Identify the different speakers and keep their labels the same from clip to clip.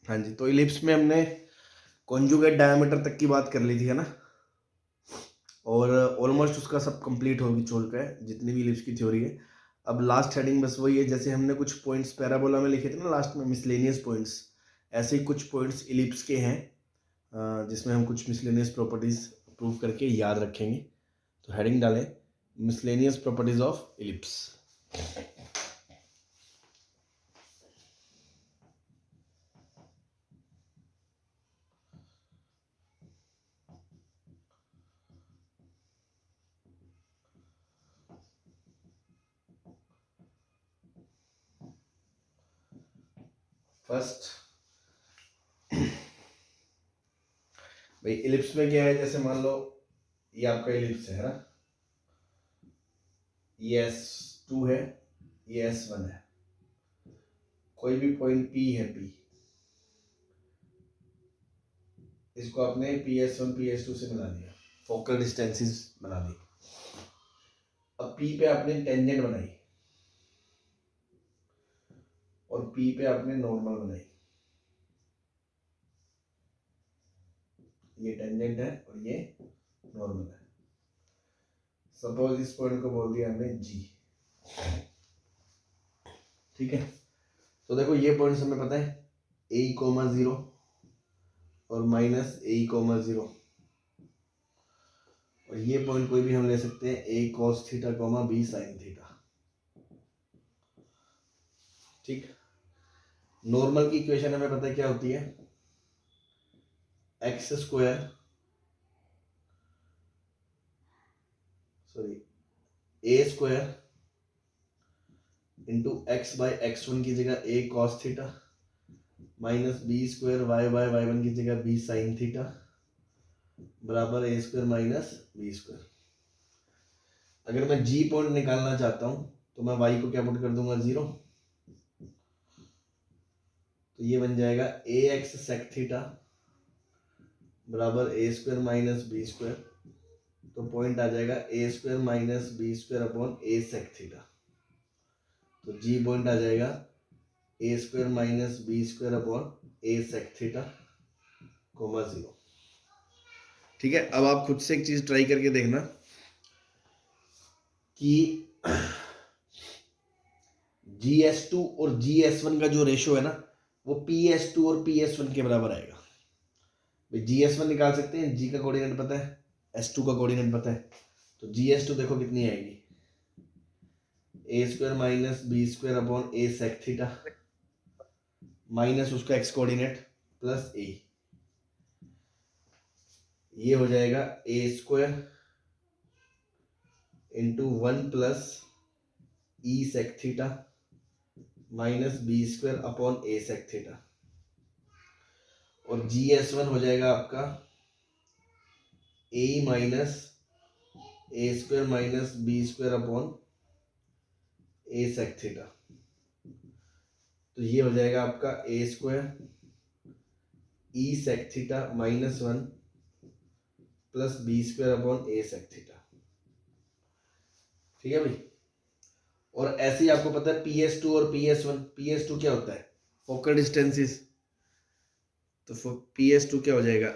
Speaker 1: हाँ जी, तो इलिप्स में हमने कॉन्जुगेट डायमीटर तक की बात कर ली थी, है ना। और ऑलमोस्ट उसका सब कंप्लीट हो चुका है, जितनी भी इलिप्स की थ्योरी है। अब लास्ट हेडिंग बस वही है, जैसे हमने कुछ पॉइंट्स पैराबोला में लिखे थे ना लास्ट में, मिसलेनियस पॉइंट्स, ऐसे ही कुछ पॉइंट्स इलिप्स के हैं, जिसमें हम कुछ मिसलेनियस प्रॉपर्टीज प्रूव करके याद रखेंगे। तो हेडिंग डालें, miscellaneous properties of ellipse. First भाई, इलिप्स में क्या है, जैसे मान लो ये आपका इलिप्स है ना, ये S2 है, ये S1 है, कोई भी पॉइंट P है, P, इसको आपने PS1 PS2 से मिला दिया, फोकल डिस्टेंसेस बना दी। अब P पे आपने टेंजेंट बनाई और P पे आपने नॉर्मल बनाई, ये टेंजेंट है और ये नॉर्मल है। सपोज इस पॉइंट को बोल दिया हमने G, ठीक है। तो देखो ये पॉइंट्स हमें पता है, A,0 और -A,0, और ये पॉइंट कोई भी हम ले सकते हैं A cos θ, B sin θ, ठीक। नॉर्मल की इक्वेशन हमें पता है क्या होती है, x² A² इंटू x/x1 की जगह A cos θ minus B² y/y1 की जगह B sin θ बराबर A² माइनस B²। अगर मैं G पॉइंट निकालना चाहता हूं तो मैं y को क्या पुट कर दूंगा, 0। तो ये बन जाएगा AX sec θ बराबर A² माइनस B²। तो पॉइंट आ जाएगा A² minus B² upon A sec θ। तो G पॉइंट आ जाएगा A² minus B² upon A sec θ, 0। ठीक है। अब आप खुद से एक चीज ट्राई करके देखना कि GS2 और GS1 का जो रेशो है ना, वो PS2 और PS1 के बराबर आएगा। भाई GS1 निकाल सकते हैं, G का कोऑर्डिनेट पता है, S2 का कोऑर्डिनेट पता है, तो GS2 देखो कितनी आएगी, A² minus B² upon A sec θ minus उसका x कोऑर्डिनेट प्लस A, ये हो जाएगा A² into 1 plus E sec θ minus B² upon A sec θ, और GS1 हो जाएगा आपका A minus A² minus B² upon A sec θ। तो ये हो जाएगा आपका A² E sec θ minus 1 plus B² upon A sec θ। ठीक है भाई। और ऐसे ही आपको पता है PS2 और PS1, PS2 क्या होता है, फोकल डिस्टेंसेस। तो PS2 क्या हो जाएगा,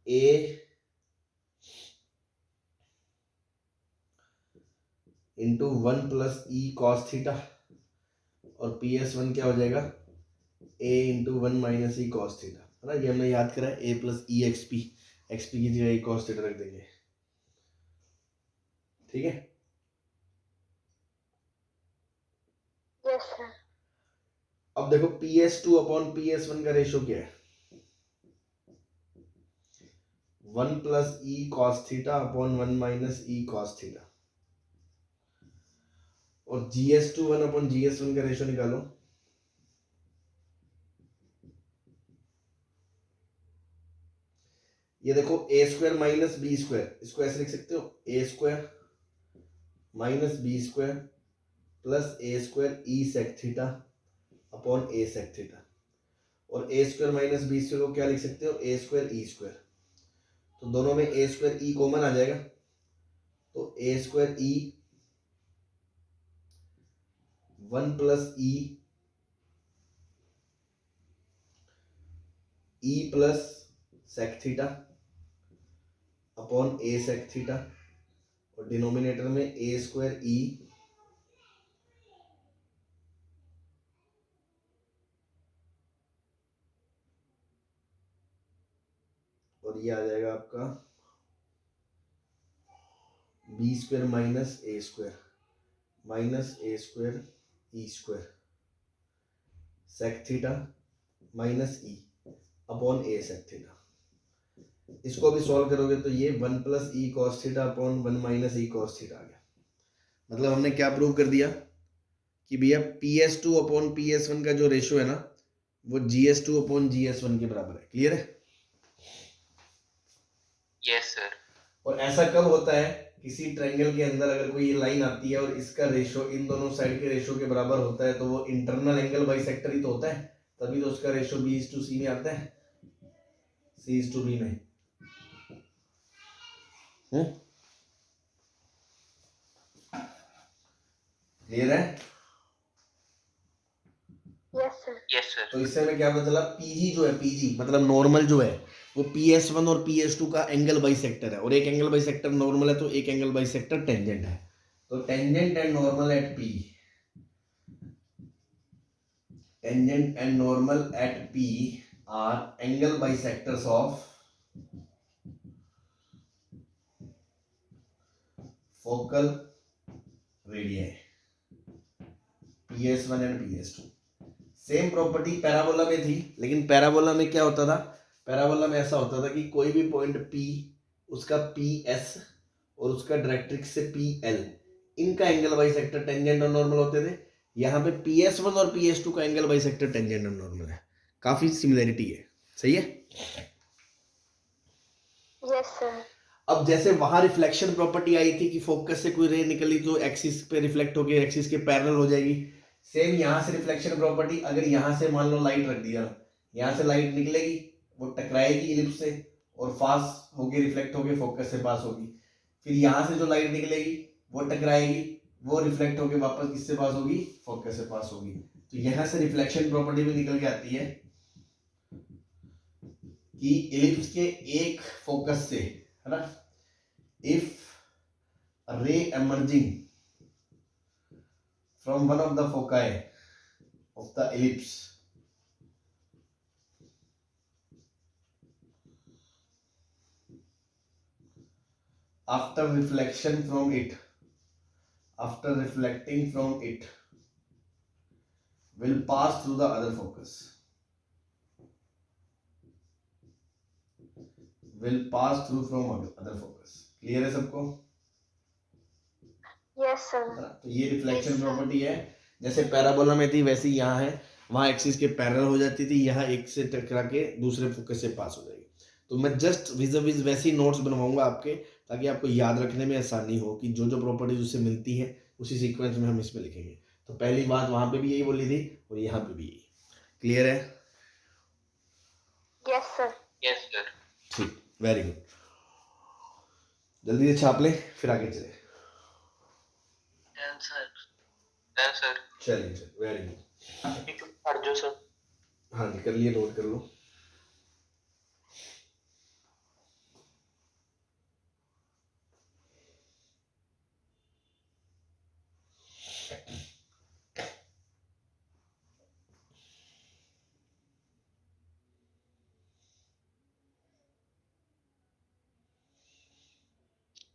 Speaker 1: A into 1 plus E cos θ, और PS1 क्या हो जाएगा A into 1 minus E cos θ, है ना। ये हमने याद करा है, A plus E XP, XP की जगह E cos θ रख देंगे, ठीक है।
Speaker 2: Yes sir.
Speaker 1: अब देखो PS2 अपॉन PS1 का रेशो क्या है, 1 plus E cos θ upon 1 minus E cos θ, और GS2 1 अपॉन GS1 का रेशो निकालो, ये देखो A² माइनस B², इसको ऐसे लिख सकते हो A² minus B² plus A² E sec θ upon A sec θ, और A² माइनस B² को क्या लिख सकते हो, A² E²। तो दोनों में A² E कॉमन आ जाएगा, तो A² E 1 plus E e plus sec theta upon a sec theta और डिनोमिनेटर में ए स्क्वायर ई और ये आ जाएगा आपका b square minus A square E square sec theta minus e upon a sec theta. इसको भी solve करोगे तो ये 1 plus e cos theta upon 1 minus e cos theta आ गया। मतलब हमने क्या प्रूव कर दिया कि भैया PS2 अपॉन PS1 का जो रेशो है ना वो GS2 अपॉन GS1 के बराबर है। क्लियर है?
Speaker 3: Yes sir.
Speaker 1: और ऐसा कब होता है, किसी ट्रायंगल के अंदर अगर कोई ये लाइन आती है और इसका रेशो इन दोनों साइड के रेशो के बराबर होता है तो वो इंटरनल एंगल बाइसेक्टर ही तो होता है, तभी तो उसका रेशो B/C में आता है, C/B में। क्लियर है?
Speaker 2: Yes sir.
Speaker 3: Yes sir.
Speaker 1: तो इससे हमें क्या पता चला, PG जो है, PG मतलब नॉर्मल जो है वो PS1 और PS2 का एंगल बाइसेक्टर है, और एक एंगल बाइसेक्टर नॉर्मल है तो एक एंगल बाइसेक्टर टेंजेंट है। तो tangent and normal at P, tangent and normal at P R angle bisectors of focal radii PS1 and PS2। Same property parabola में थी, लेकिन पैराबोला में क्या होता था, पैराबोला में ऐसा होता था कि कोई भी पॉइंट P, उसका PS और उसका डायरेक्ट्रिक्स से PL, इनका एंगल बाइसेक्टर टेंजेंट और नॉर्मल होते थे। यहाँ पे PS1 और PS2 का एंगल बाइसेक्टर टेंजेंट और नॉर्मल है। काफी सिमिलरिटी है। सही है?
Speaker 2: Yes sir.
Speaker 1: अब जैसे वहां रिफ्लेक्शन प्रॉपर्टी आई थी कि फोकस से कोई रे निकली तो एक्सिस पे रिफ्लेक्ट होके एक्सिस के पैरेलल हो जाएगी, सेम यहाँ से रिफ्लेक्शन प्रॉपर्टी, अगर यहाँ से मान लो लाइट रख दिया, यहाँ से लाइट निकलेगी, वो टकराएगी इलिप्स से और फास्ट होके रिफ्लेक्ट होके फोकस से पास होगी। फिर यहाँ से जो लाइट निकलेगी वो टकराएगी, वो रिफ्लेक्ट होके वापस किससे पास होगी, फोकस से पास होगी। तो यहाँ से रिफ्लेक्शन प्रॉपर्टी भी निकल के आती है कि इलिप्स के एक फोकस से, है ना, इफ रे emerging from one of the foci of the ellipse after reflecting from it will pass through the other focus, clear है सबको?
Speaker 2: Yes sir.
Speaker 1: तो ये रिफ्लेक्शन प्रॉपर्टी है, जैसे पैराबोला में थी वैसे यहाँ है, वहां एक्सिस के पैरेलल हो जाती थी, यहाँ एक से टकरा के दूसरे फोकस से पास हो जाएगी। तो मैं जस्ट विज़ वैसी नोट्स बनवाऊंगा आपके, ताकि आपको याद रखने में आसानी हो कि जो जो प्रॉपर्टीज उससे मिलती है उसी सीक्वेंस में हम इसमें लिखेंगे। तो पहली बात वहां पे भी यही बोली थी और यहाँ पे भी यही। क्लियर है?
Speaker 2: Yes sir.
Speaker 3: Yes sir.
Speaker 1: ठीक, वेरी गुड। जल्दी से छाप ले फिर आगे चले।
Speaker 3: Done sir.
Speaker 1: चलिए, वेरी गुड।
Speaker 3: अर्जुन सर।
Speaker 1: हाँ जी, कर लिए, नोट कर लो।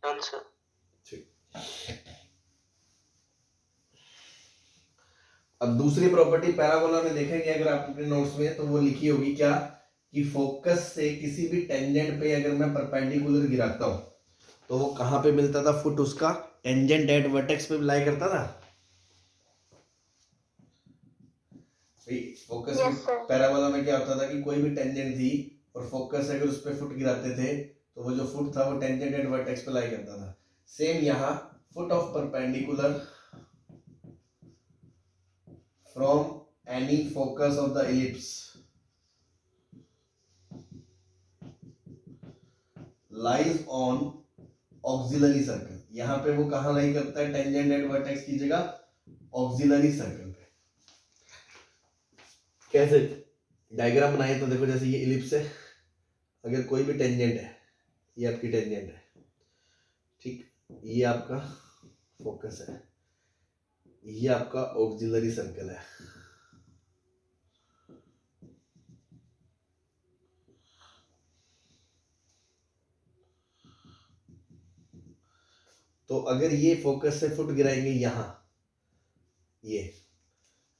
Speaker 3: Done sir.
Speaker 1: ठीक, अब दूसरी प्रॉपर्टी पैराबोला में देखेंगे अगर आप अपने नोट्स में, तो वो लिखी होगी क्या कि फोकस से किसी भी टेंजेंट पे अगर मैं परपेंडिकुलर गिराता हूं तो वो कहां पे मिलता था, फुट उसका टेंजेंट एट वर्टेक्स पे लाई करता था। फोकस पैराबोला में क्या होता था कि कोई भी टेंजेंट थी और फोकस अगर उस पर फुट गिराते थे तो वो जो फुट था वो टेंजेंट एट वर्टेक्स पे लाई करता था। सेम यहाँ foot of perpendicular from any focus of the ellipse lies on auxiliary circle। यहां पे वो कहां लाई करता है, टेंजेंट एट वर्टेक्स की जगह ऑक्सिलरी सर्कल पे। कैसे? डायग्राम बनाए तो देखो जैसे ये इलिप्स है, अगर कोई भी टेंजेंट है, ये आपकी टेंजेंट है, ठीक, ये आपका फोकस है, ये आपका ऑक्सिलरी सर्कल है। तो अगर ये फोकस से फुट गिराएंगे यहाँ, ये,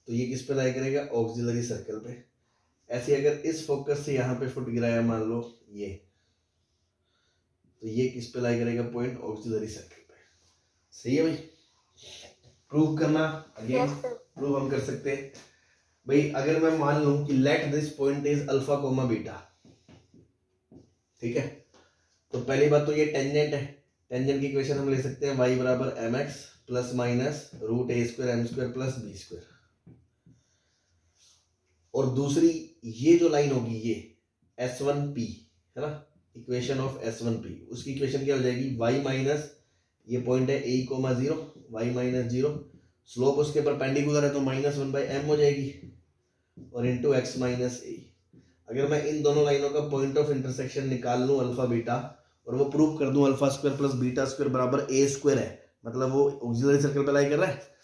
Speaker 1: तो ये किस पे लाई करेगा? ऑक्सिलरी सर्कल पे। ऐसे अगर इस फोकस से यहाँ पे फुट गिराया मान लो ये, तो ये किस पे लाई करेगा? पॉइंट ऑक्सिलरी सर्कल पे। सही है भाई? प्रूव करना अगेन,
Speaker 2: Yes, sir.
Speaker 1: प्रूव हम कर सकते हैं भाई। अगर मैं मान लूं कि let this point is alpha comma beta, ठीक है, तो पहली बात तो ये टेंजेंट है, टेंजेंट की इक्वेशन हम ले सकते हैं y बराबर mx plus minus root a square m square plus b square. और दूसरी ये जो लाइन होगी ये S1p है ना, इक्वेशन ऑफ S1p, उसकी इक्वेशन क्या हो जाएगी? y माइनस, ये पॉइंट है a comma 0, y minus 0, slope उसके परपेंडिकुलर है तो माइनस 1/m हो जाएगी, और इंटू एक्स माइनस ए। अगर मैं इन दोनों लाइनों का पॉइंट ऑफ इंटरसेक्शन निकाल लूं अल्फा बीटा, और वो प्रूव कर दूं alpha square plus beta square बराबर ए स्क्वायर है, मतलब वो ऑक्सिलरी सर्कल पे लाई कर रहा है।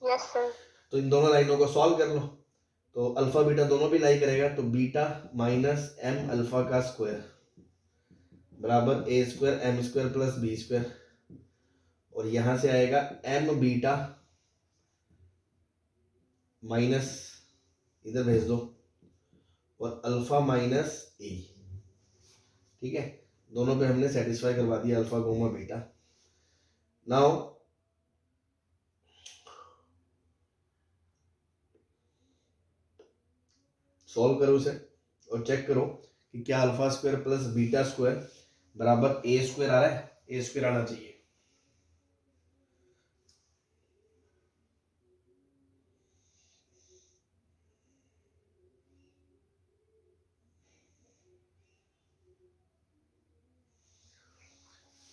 Speaker 2: Yes, sir.
Speaker 1: तो इन दोनों लाइनों को सॉल्व कर लो, तो अल्फा बीटा दोनों भी लाई करेगा, तो बीटा माइनस एम अल्फा का स्क्वायर बराबर a square m square plus b square, और यहां से आएगा एम बीटा माइनस, इधर भेज दो, और अल्फा माइनस ए, ठीक है, दोनों पे हमने सेटिस्फाई करवा दिया alpha comma beta. Now solve करो उसे और चेक करो कि क्या alpha square plus beta square बराबर ए स्क्वायर आ रहा है? ए स्क्वायर आना चाहिए।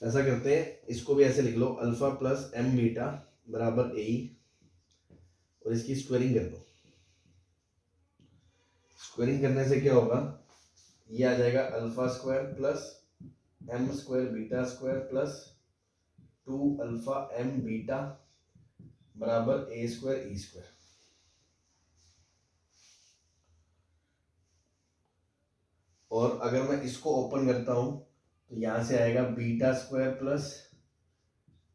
Speaker 1: ऐसा करते हैं, इसको भी ऐसे लिख लो, अल्फा प्लस एम बीटा बराबर ए, और इसकी स्क्वायरिंग कर दो। स्क्वायरिंग करने से क्या होगा? ये आ जाएगा alpha square plus m square beta square plus 2 alpha m beta बराबर ए स्क्वायर ई स्क्वायर। और अगर मैं इसको ओपन करता हूं तो यहां से आएगा beta square plus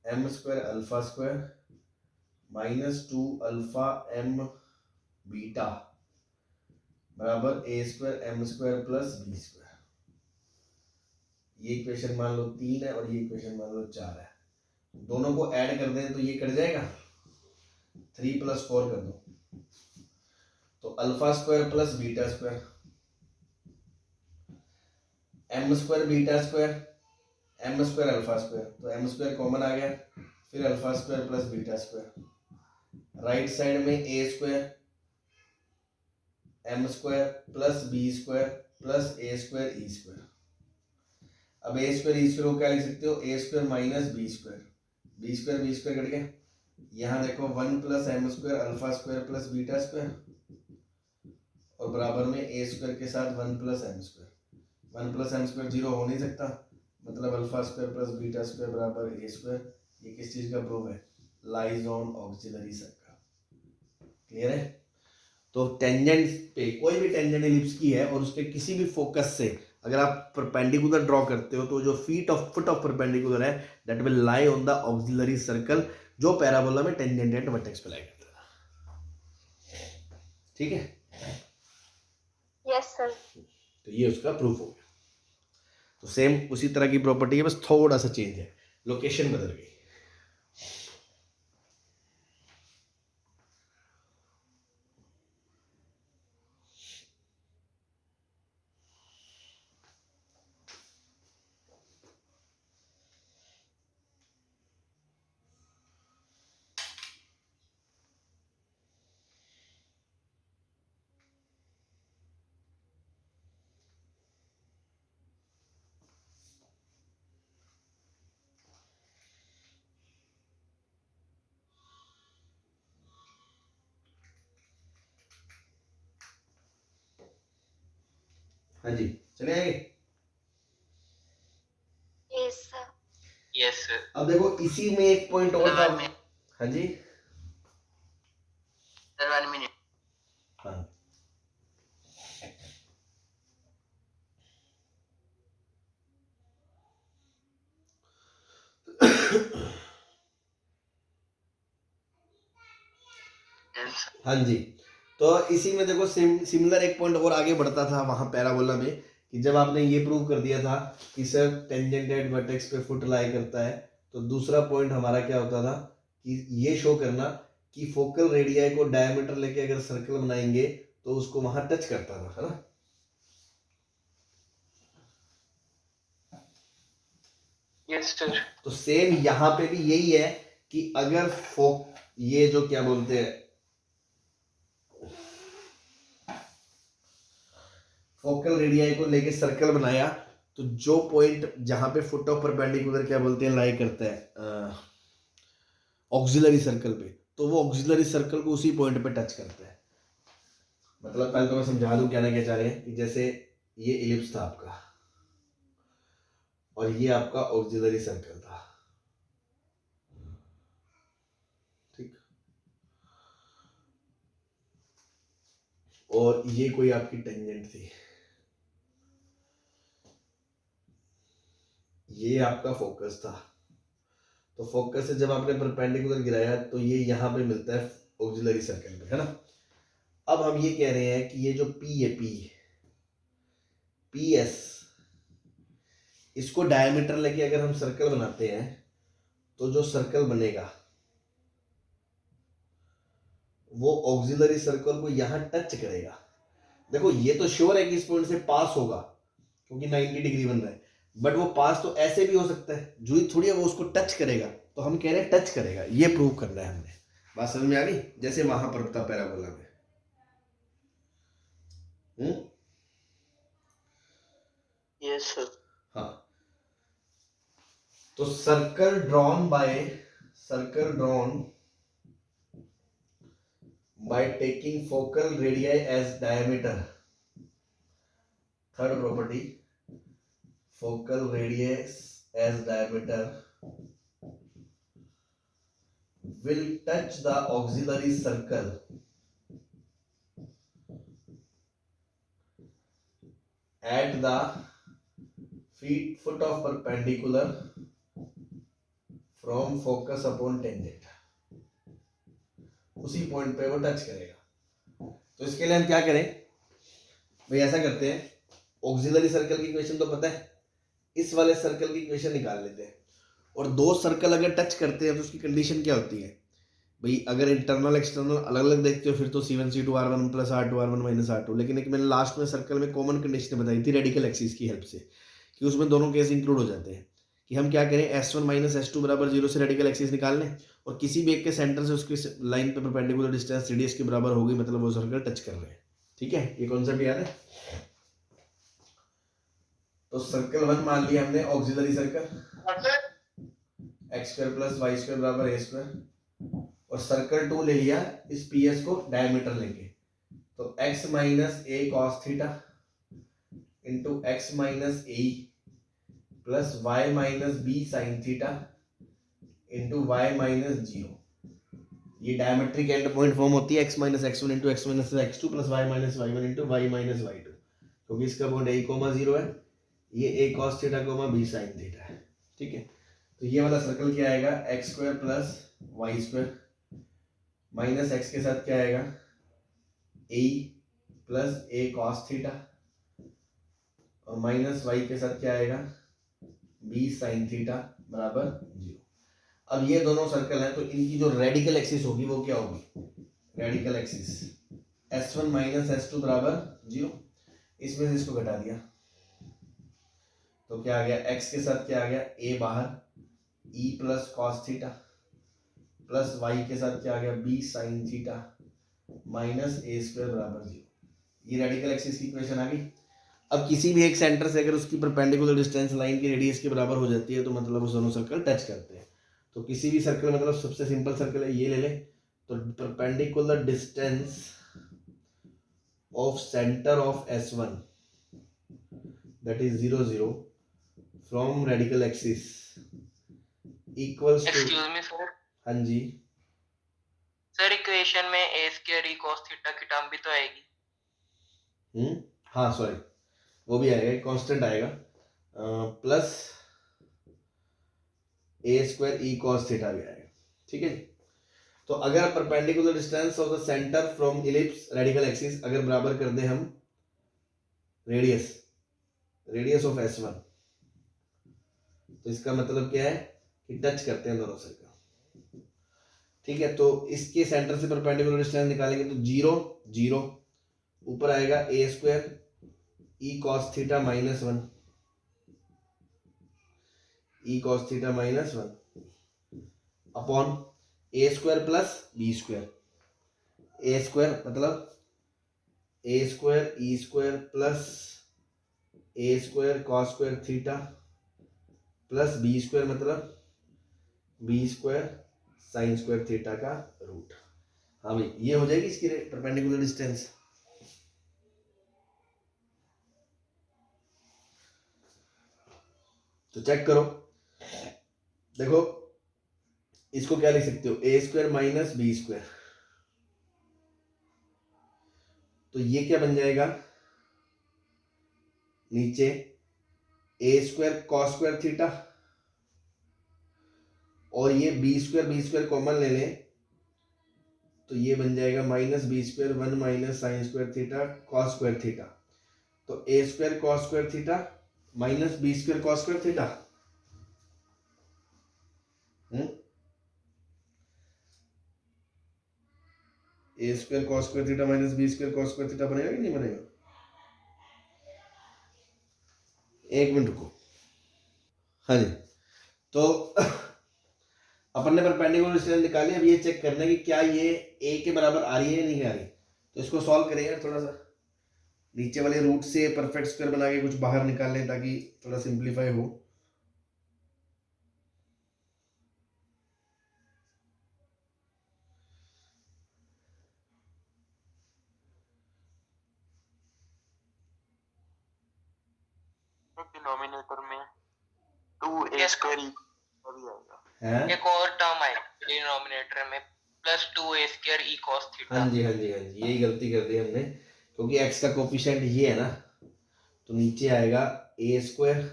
Speaker 1: m square alpha square minus 2 alpha m beta बराबर a square m square plus b square. ये इक्वेशन मान लो 3 है और ये इक्वेशन मान लो 4 है, दोनों को ऐड कर दें तो ये कट जाएगा, 3 + 4 कर दो, तो alpha square plus beta square, m square beta square, m square alpha square, तो एम स्क्वायर कॉमन आ गया, फिर alpha square plus beta square, right side में a square m square plus b square plus A square E square. अब ए square E square को क्या लिख सकते हो? A square minus B square, B square cut गया, यहाँ देखो 1 plus m square alpha square plus beta square, और बराबर में ए स्क्वायर के साथ 1 plus m square, 1 plus m square 0 हो नहीं सकता, मतलब alpha square plus beta square बराबर ए स्क्वायर। ये किस चीज का प्रूफ है? Lies on auxiliary circle. Clear है? तो टेंजेंट पे कोई भी टेंजेंट इलिप्स की है और उसके किसी भी फोकस से अगर आप परपेंडिकुलर ड्रॉ करते हो तो जो फुट ऑफ परपेंडिकुलर है that will lie on the auxiliary circle, जो पैराबोला में टेंजेंट एट वर्टेक्स पे लाई करता है। ठीक है?
Speaker 2: Yes, sir.
Speaker 1: तो ये उसका प्रूफ हो गया। तो सेम उसी तरह की प्रॉपर्टी है, बस थोड़ा सा चेंज है, लोकेशन बदल गई। हाँ जी, चले आएंगे।
Speaker 2: Yes, sir.
Speaker 3: Yes, sir.
Speaker 1: अब देखो इसी में एक पॉइंट और था।
Speaker 3: 1 minute.
Speaker 1: हाँ जी,
Speaker 3: Sir, 1 minute.
Speaker 1: हाँ
Speaker 3: Yes, sir.
Speaker 1: हाँ जी, तो इसी में देखो सिमिलर एक पॉइंट और आगे बढ़ता था वहां पैराबोला में, कि जब आपने ये प्रूव कर दिया था कि सर टेंजेंट एट वर्टेक्स पे फुट लाई करता है, तो दूसरा पॉइंट हमारा क्या होता था कि ये शो करना कि फोकल रेडियाई को डायमीटर लेके अगर सर्कल बनाएंगे तो उसको वहां टच करता था, है ना।
Speaker 3: Yes, sir.
Speaker 1: तो सेम यहाँ पे भी यही है कि अगर ये जो क्या बोलते हैं फोकल रेडियाई को लेके सर्कल बनाया, तो जो पॉइंट जहां पे फुट ऑफ परपेंडिकुलर क्या बोलते हैं लाई करता है ऑक्सिलरी सर्कल पे, तो वो ऑक्सिलरी सर्कल को उसी पॉइंट पे टच करता है। मतलब पहले तो मैं समझा दूं क्या ना क्या चाह रहे हैं, कि जैसे ये इलिप्स था आपका और ये आपका ऑक्सिलरी सर्कल था, ठीक, और ये कोई आपकी टेंजेंट थी, ये आपका फोकस था। तो फोकस से जब आपने परपेंडिकुलर गिराया तो ये यहाँ पे मिलता है ऑक्सिलरी सर्कल पे, है ना। अब हम ये कह रहे हैं कि ये जो पी है, पी एस, इसको डायमीटर लेके अगर हम सर्कल बनाते हैं तो जो सर्कल बनेगा वो ऑक्सिलरी सर्कल को यहाँ टच करेगा। देखो ये तो श्योर है कि इस पॉइंट से पास होगा क्योंकि 90 डिग्री बन रहा है, बट वो पास तो ऐसे भी हो सकता है, जुई थोड़ी है वो उसको टच करेगा, तो हम कह रहे हैं टच करेगा, ये प्रूव करना है हमने। बात समझ में आ गई, जैसे वहां पर था पैराबोला में।
Speaker 3: Yes, sir.
Speaker 1: हाँ, तो circle drawn by taking focal radii as diameter. Third property, focal radius as diameter will touch the auxiliary circle at the foot of perpendicular from focus upon tangent. उसी point पे वो touch करेगा। तो इसके लिए हम क्या करें भाई, ऐसा करते हैं, ऑक्सिलरी सर्कल की इक्वेशन तो पता है, इस वाले सर्कल की इक्वेशन निकाल लेते हैं, और दो सर्कल अगर टच करते हैं तो उसकी कंडीशन क्या होती है भाई। अगर इंटरनल एक्सटर्नल अलग अलग देखते हो फिर तो C1 C2 R1 plus R2 R1 minus R2, लेकिन एक मैंने लास्ट में सर्कल में कॉमन कंडीशन बताई थी रेडिकल एक्सिस की हेल्प से, कि उसमें दोनों केस इंक्लूड हो जाते हैं, कि हम क्या करें S1 माइनस S2 बराबर 0 से रेडिकल एक्सिस निकाल लें, और किसी भी एक के सेंटर से उसके लाइन पे परपेंडिकुलर डिस्टेंस रेडियस के बराबर होगी, मतलब वो सर्कल टच कर रहे हैं। ठीक है, ये कॉन्सेप्ट याद है। तो सर्कल 1 मान लिया हमने auxiliary circle, x square plus y square बराबर a स्क्वायर, और सर्कल 2 ले लिया इस पी एस को डायमीटर लेके, तो x minus a cos theta into x minus a plus y minus b sine theta into y minus 0। ये diametric end point form होती है x minus x1 into x minus x2 plus y minus y1 into y minus y2, क्योंकि इसका point a comma 0 है, ये a cos theta comma b sin theta है। ठीक है, तो ये वाला सर्कल क्या आएगा, x square plus y square minus x के साथ क्या आएगा a plus a cos theta, और माइनस वाई के साथ क्या आएगा b sin थीटा बराबर 0। अब ये दोनों सर्कल हैं तो इनकी जो रेडिकल एक्सिस होगी वो क्या होगी, radical axis s1 minus s2 बराबर 0, इसमें से इसको घटा दिया तो क्या आ गया, x के साथ क्या आ गया a बाहर, e plus cos theta plus y के साथ क्या आ गया b sine theta minus a square बराबर 0। ये रेडिकल एक्सिस की इक्वेशन आ गई। अब किसी भी एक सेंटर से अगर उसकी परपेंडिकुलर डिस्टेंस लाइन की रेडियस के बराबर हो जाती है तो मतलब उस दोनों सर्कल टच करते हैं। तो किसी भी सर्कल, मतलब सबसे सिंपल सर्कल है ये ले ले, तो perpendicular distance of centre of S1 that is 0 0 from radical axis equals to,
Speaker 3: excuse me sir,
Speaker 1: हाँ जी
Speaker 3: सर इक्वेशन में a square e cos theta की टर्म भी तो आएगी।
Speaker 1: हाँ सॉरी, वो भी आएगा, कांस्टेंट आएगा, प्लस ए स्क्वायर ई कॉस थीटा भी आएगा, ठीक है जी। तो अगर perpendicular distance of the centre from ellipse radical axis अगर बराबर कर दे हम रेडियस ऑफ S1, तो इसका मतलब क्या है कि टच करते हैं दोनों सर्कल, ठीक है। तो इसके सेंटर से परपेंडिकुलर डिस्टेंस निकालेंगे तो 0 0, ऊपर आएगा ए square e cos theta minus 1, e cos theta minus 1 upon ए स्क्वायर प्लस बी स्क्वायर, ए स्क्वायर मतलब a square E square plus A square cos square theta plus b square मतलब b square sine square theta का root. हाँ भाई, ये हो जाएगी इसकी perpendicular distance. तो चेक करो, देखो इसको क्या लिख सकते हो, a square minus B square, तो ये क्या बन जाएगा नीचे ए स्क्वायर कॉस स्क्वायर थीटा, और ये बी स्क्वायर कॉमन ले लें तो ये बन जाएगा minus B square 1 minus sine square theta cos square theta. तो a square cos square theta minus B square cos square theta, a square cos square theta minus B square cos square theta बनेगा कि नहीं बनेगा? एक minute रुको, हाँ जी। तो अपन ने परपेंडिकुलर डिस्टेंस निकाली, अब ये चेक करना है कि क्या ये ए के बराबर आ रही है या नहीं आ रही। तो इसको सॉल्व करेंगे, थोड़ा सा नीचे वाले रूट से परफेक्ट स्क्वायर बना के कुछ बाहर निकाल लें ताकि थोड़ा सिंप्लीफाई हो।
Speaker 3: डिनोमिनेटर में 2a स्क्वायर अभी आएगा
Speaker 1: है,
Speaker 3: एक और टर्म आएगा डिनोमिनेटर में plus 2a square e cos theta.
Speaker 1: हाँ जी हाँ जी हाँ जी, यही गलती कर दी हमने, क्योंकि x का कोफिशिएंट ये है ना, तो नीचे आएगा ए स्क्वायर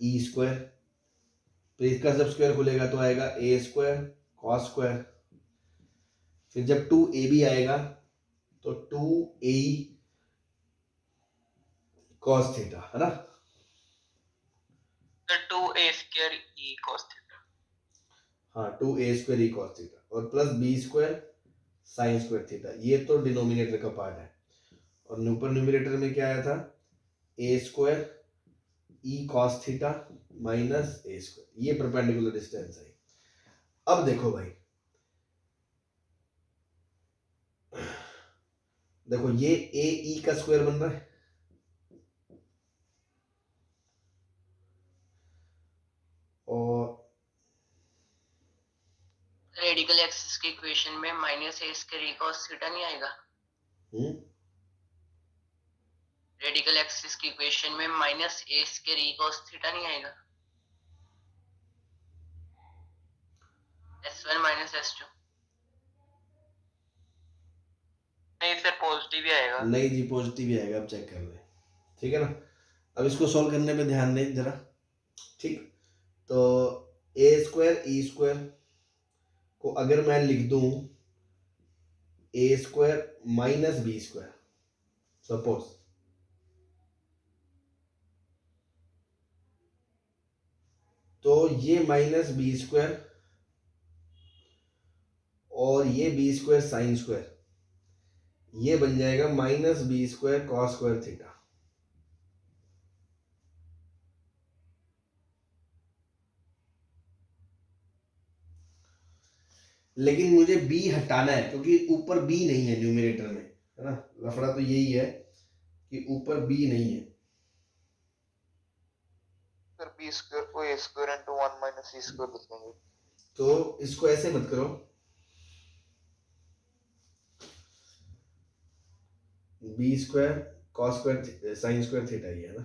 Speaker 1: ई स्क्वायर, तो इसका जब स्क्वायर खुलेगा तो आएगा ए स्क्वायर कॉस स्क्वायर, फिर जब 2ab आएगा तो 2a कॉस थीटा, है ना।
Speaker 3: तो 2a square e cos theta,
Speaker 1: हाँ 2a square e cos theta और plus b square sine square theta, ये तो डिनोमिनेटर का पार्ट है। और ऊपर न्यूमरेटर में क्या आया था, ए square e cos theta minus ए स्क्वायर, ये परपेंडिकुलर डिस्टेंस है। अब देखो भाई, देखो ये ए ई का स्क्वायर बन रहा है, और
Speaker 3: रेडिकल एक्सिस की इक्वेशन में माइनस ए स्क्वायर ई cos थीटा नहीं आएगा। रेडिकल एक्सिस की इक्वेशन में माइनस ए स्क्वायर ई cos थीटा नहीं आएगा। S1 माइनस S2 नहीं सर, पॉजिटिव ही आएगा।
Speaker 1: नहीं जी, पॉजिटिव ही आएगा, अब चेक कर ले, ठीक है ना। अब इसको सॉल्व करने पे ध्यान दें जरा, ठीक। तो ए स्क्वायर ई स्क्वायर को अगर मैं लिख दूं a square minus B square, suppose, तो ये माइनस बी स्क्वायर और ये बी स्क्वायर साइन स्क्वायर, ये बन जाएगा minus B square cos square theta. लेकिन मुझे बी हटाना है क्योंकि ऊपर बी नहीं है न्यूमरेटर में, है ना। लफड़ा तो यही है कि ऊपर बी नहीं है।
Speaker 3: सर बी स्क्वायर को a square into 1 minus c square लिख देंगे।
Speaker 1: तो इसको ऐसे मत करो, b square cos square sine square theta ही है ना।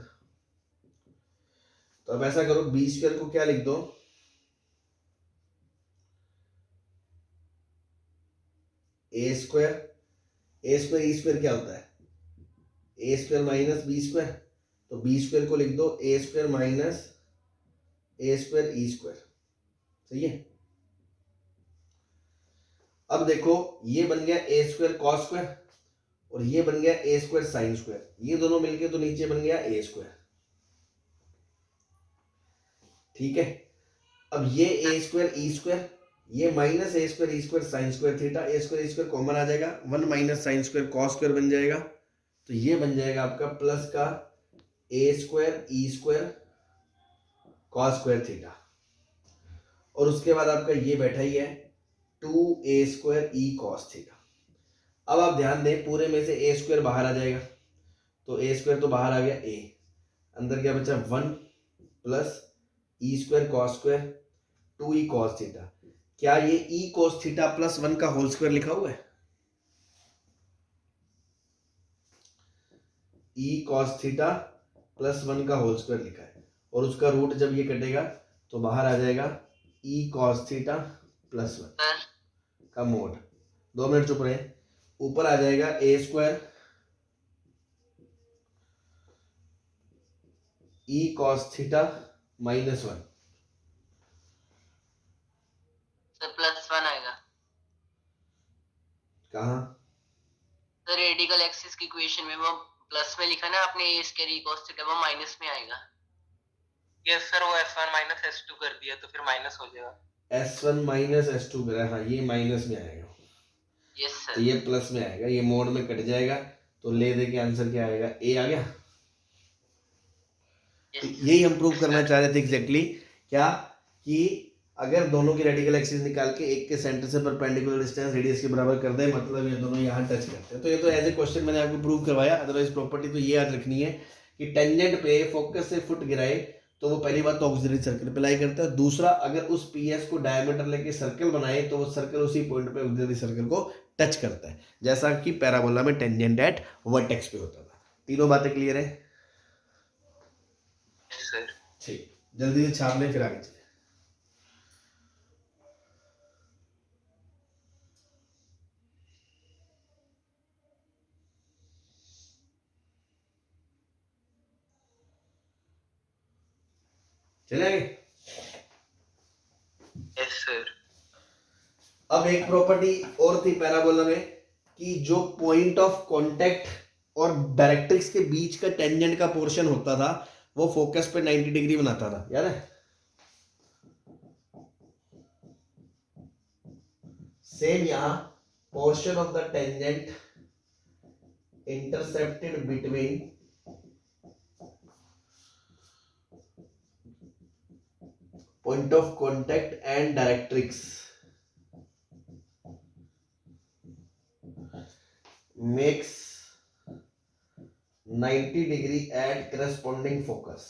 Speaker 1: तो अब ऐसा करो, बी स्क्वायर को क्या लिख दो, ए स्क्वायर। ए स्क्वायर ई स्क्वायर क्या होता है, A square minus B square. तो बी स्क्वायर को लिख दो ए स्क्वायर माइनस ए स्क्वायर ई स्क्वायर। सही है। अब देखो ये बन गया ए स्क्वायर कॉस स्क्वायर और ये बन गया ए स्क्वायर साइन स्क्वायर, ये दोनों मिलके तो नीचे बन गया ए स्क्वायर। ठीक है। अब ये ए स्क्वायर ई स्क्वायर, ये minus A square E square sine square theta, a square E square common आ जाएगा, 1 minus sine square cos square बन जाएगा। तो ये बन जाएगा आपका प्लस का ए स्क्वायर ई स्क्वायर कॉस स्क्वायर थीटा। और उसके बाद आपका ये बैठा ही है 2a square e cos theta. अब आप ध्यान दें, पूरे में से ए स्क्वायर बाहर आ जाएगा, तो ए स्क्वायर तो बाहर आ गया, ए अंदर क्या बचा 1 plus e square cos square 2e cos theta. क्या ये e कॉस थीटा प्लस 1 का होल स्क्वायर लिखा हुआ है, e कॉस थीटा प्लस 1 का होल स्क्वायर लिखा है। और उसका रूट जब ये कटेगा तो बाहर आ जाएगा e कॉस थीटा प्लस 1 का मोड। 2 मिनट चुप रहे। ऊपर आ जाएगा ए square e cos theta minus 1।
Speaker 3: Sir plus 1 आएगा।
Speaker 1: कहाँ,
Speaker 3: सर रेडिकल एक्सिस की इक्वेशन में वो प्लस में लिखा ना आपने, a square e cos theta, वो माइनस में आएगा। यस सर, वो s1 माइनस s2 कर दिया तो फिर माइनस हो जाएगा।
Speaker 1: s1 माइनस s2 करा, हाँ ये माइनस में आएगा।
Speaker 3: Yes sir.
Speaker 1: तो ये प्लस में आएगा, ये मोड में कट जाएगा, तो ले दे के आंसर क्या आएगा, ए आ गया। तो यही हम प्रूव करना चाह रहे थे एग्जैक्टली क्या, कि अगर दोनों की रेडिकल एक्सिस निकाल के एक के सेंटर से परपेंडिकुलर डिस्टेंस रेडियस के बराबर कर दे, मतलब ये दोनों यहाँ टच करते हैं। तो ये तो एज ए क्वेश्चन मैंने आपको प्रूव करवाया। अदरवाइज प्रॉपर्टी तो ये याद रखनी है कि टेंजेंट पे फोकस से फुट गिराए तो वो पहली बात तो ऑक्सिलरी सर्कल पे लाई करता है, दूसरा अगर उस पीएस को डायमीटर लेके सर्कल बनाए तो वो सर्कल उसी पॉइंट पे ऑक्सिलरी सर्कल को टच करता है, जैसा कि पैराबोला में टेंजेंट एट वर्टेक्स पे होता था। तीनों बातें क्लियर है
Speaker 3: सर?
Speaker 1: ठीक, जल्दी से छाप लें फिर आगे चले। चलेंगे।
Speaker 3: Yes sir.
Speaker 1: अब एक प्रॉपर्टी और थी पैराबोला में कि जो पॉइंट ऑफ कांटेक्ट और डायरेक्ट्रिक्स के बीच का टेंजेंट का पोर्शन होता था वो फोकस पे 90 डिग्री बनाता था, याद है। सेम यहां portion of the tangent intercepted between point of contact and directrix makes 90 degree at corresponding focus।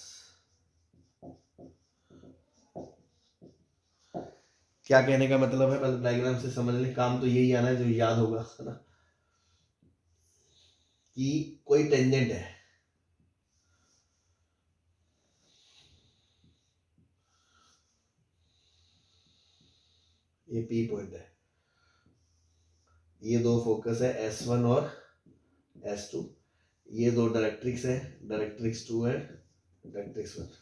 Speaker 1: क्या कहने का मतलब है, पहले डायग्राम से समझ लें, काम तो यही आना है जो याद होगा, है ना, कि कोई टेंजेंट है, ये पी पॉइंट है, ये दो फोकस है S1 और S2, ये दो डायरेक्ट्रिक्स है, डायरेक्ट्रिक्स 2 है, डायरेक्ट्रिक्स 1।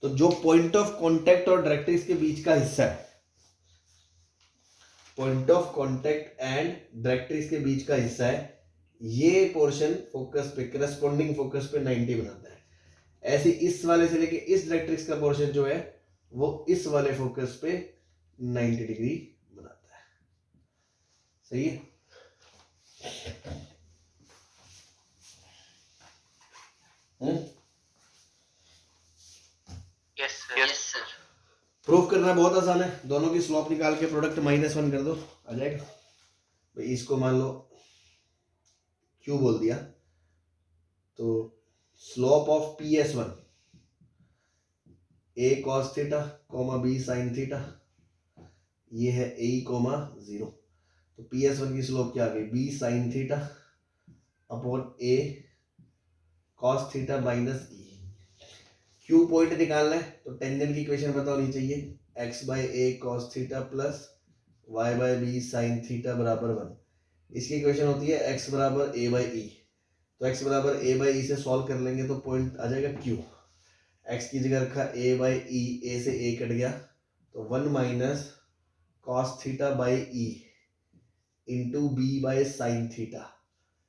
Speaker 1: तो जो पॉइंट ऑफ कांटेक्ट और डायरेक्ट्रिक्स के बीच का हिस्सा है, point of contact and directrix के बीच का हिस्सा है, ये पोर्शन फोकस पे करस्पॉन्डिंग फोकस पे 90 बनाता है। ऐसे इस वाले से लेके इस डायरेक्ट्रिक्स का पोर्शन जो है वो इस वाले फोकस पे 90 डिग्री बनाता है। सही है।
Speaker 3: Yes sir.
Speaker 1: प्रूफ करना बहुत आसान है, दोनों की स्लोप निकाल के प्रोडक्ट -1 कर दो, आ जाएगा भाई। इसको मान लो क्यू बोल दिया, तो slope of PS1 a cos theta comma b sin theta, ये है a कॉमा 0। तो PS1 की स्लोप क्या आ गई, b sin theta upon a cos theta minus e. Q point निकालना है तो टेंजेंट की इक्वेशन पता होनी चाहिए, x by a cos theta plus y by b sine theta बराबर 1। इसकी इक्वेशन होती है एक्स बराबर ए बाई ई, तो एक्स बराबर ए बाई ई से सॉल्व कर लेंगे तो पॉइंट आ जाएगा क्यू। एक्स की जगह रखा ए बाई ई, ए से ए कट गया तो 1 minus cos theta by e into b by sine theta,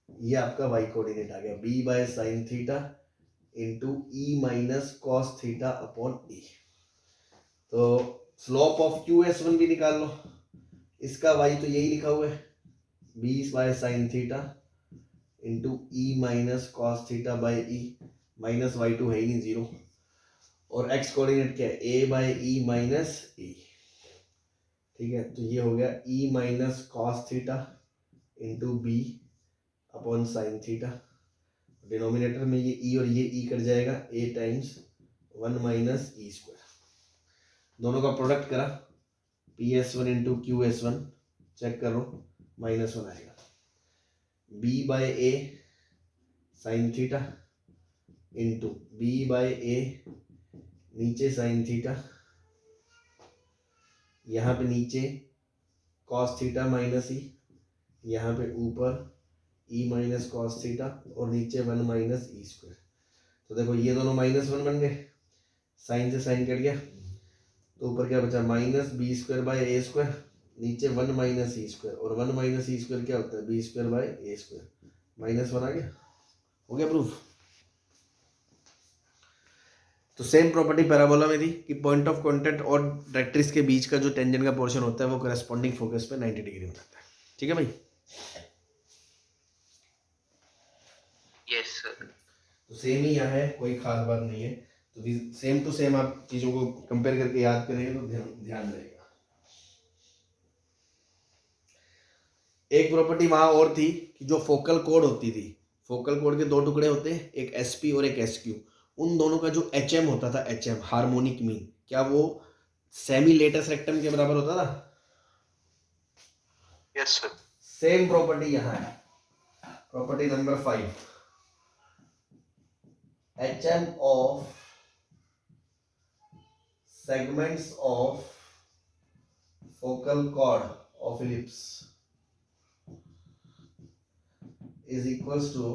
Speaker 1: ये आपका वाई कोऑर्डिनेट आ गया, b by sine theta into e minus cos theta upon e. तो slope of q s one भी निकाल लो, इसका वाई तो यही लिखा हुआ है, b by sine theta into e minus cos theta by e, minus y two है ही नहीं जीरो, और एक्स कोऑर्डिनेट क्या है, ए बाई ई माइनस ई। ठीक है, तो ये हो गया e minus cos theta into b upon sine theta. Denominator में ये ई और ये ई कट जाएगा, a times 1 minus e square. दोनों का प्रोडक्ट करा, p s one into q s one check करो, -1 आएगा। B by a sine theta into b by a नीचे साइन थीटा, यहाँ पे नीचे कॉस थीटा माइनस ई, यहाँ पे ऊपर ई माइनस कॉस थीटा और नीचे 1 माइनस ई स्क्वायर। तो देखो ये दोनों -1 बन गए, साइन से साइन कट गया तो ऊपर क्या बचा, minus B square by a square, नीचे 1 माइनस ई स्क्वायर, और 1 माइनस ई स्क्वायर क्या होता है, b square by a square, -1 आ गया। हो गया प्रूफ। तो सेम प्रॉपर्टी पैराबोला में थी कि पॉइंट ऑफ कांटेक्ट और डायरेक्ट्रिक्स के बीच का जो टेंजेंट का पोर्शन होता है वो करस्पॉन्डिंग फोकस पे 90 डिग्री बनाता है। ठीक है भाई,
Speaker 3: यस सर।
Speaker 1: तो सेम ही यहाँ है, कोई खास बात नहीं है। तो सेम टू सेम आप चीज़ों को कंपेयर करके याद करेंगे तो ध्यान रहेगा। एक प्रॉपर्टी वहाँ और थी कि जो फोकल कोड होती थी, फोकल कोड के 2 टुकड़े होते हैं, एक एस पी और एक एस क्यू, उन दोनों का जो एच एम होता था, एच एम हार्मोनिक मीन, क्या वो सेमी लेटस रेक्टम के बराबर होता था?
Speaker 3: Yes sir.
Speaker 1: सेम प्रॉपर्टी यहाँ है, property number 5, HM of segments of focal chord of ellipse is equals to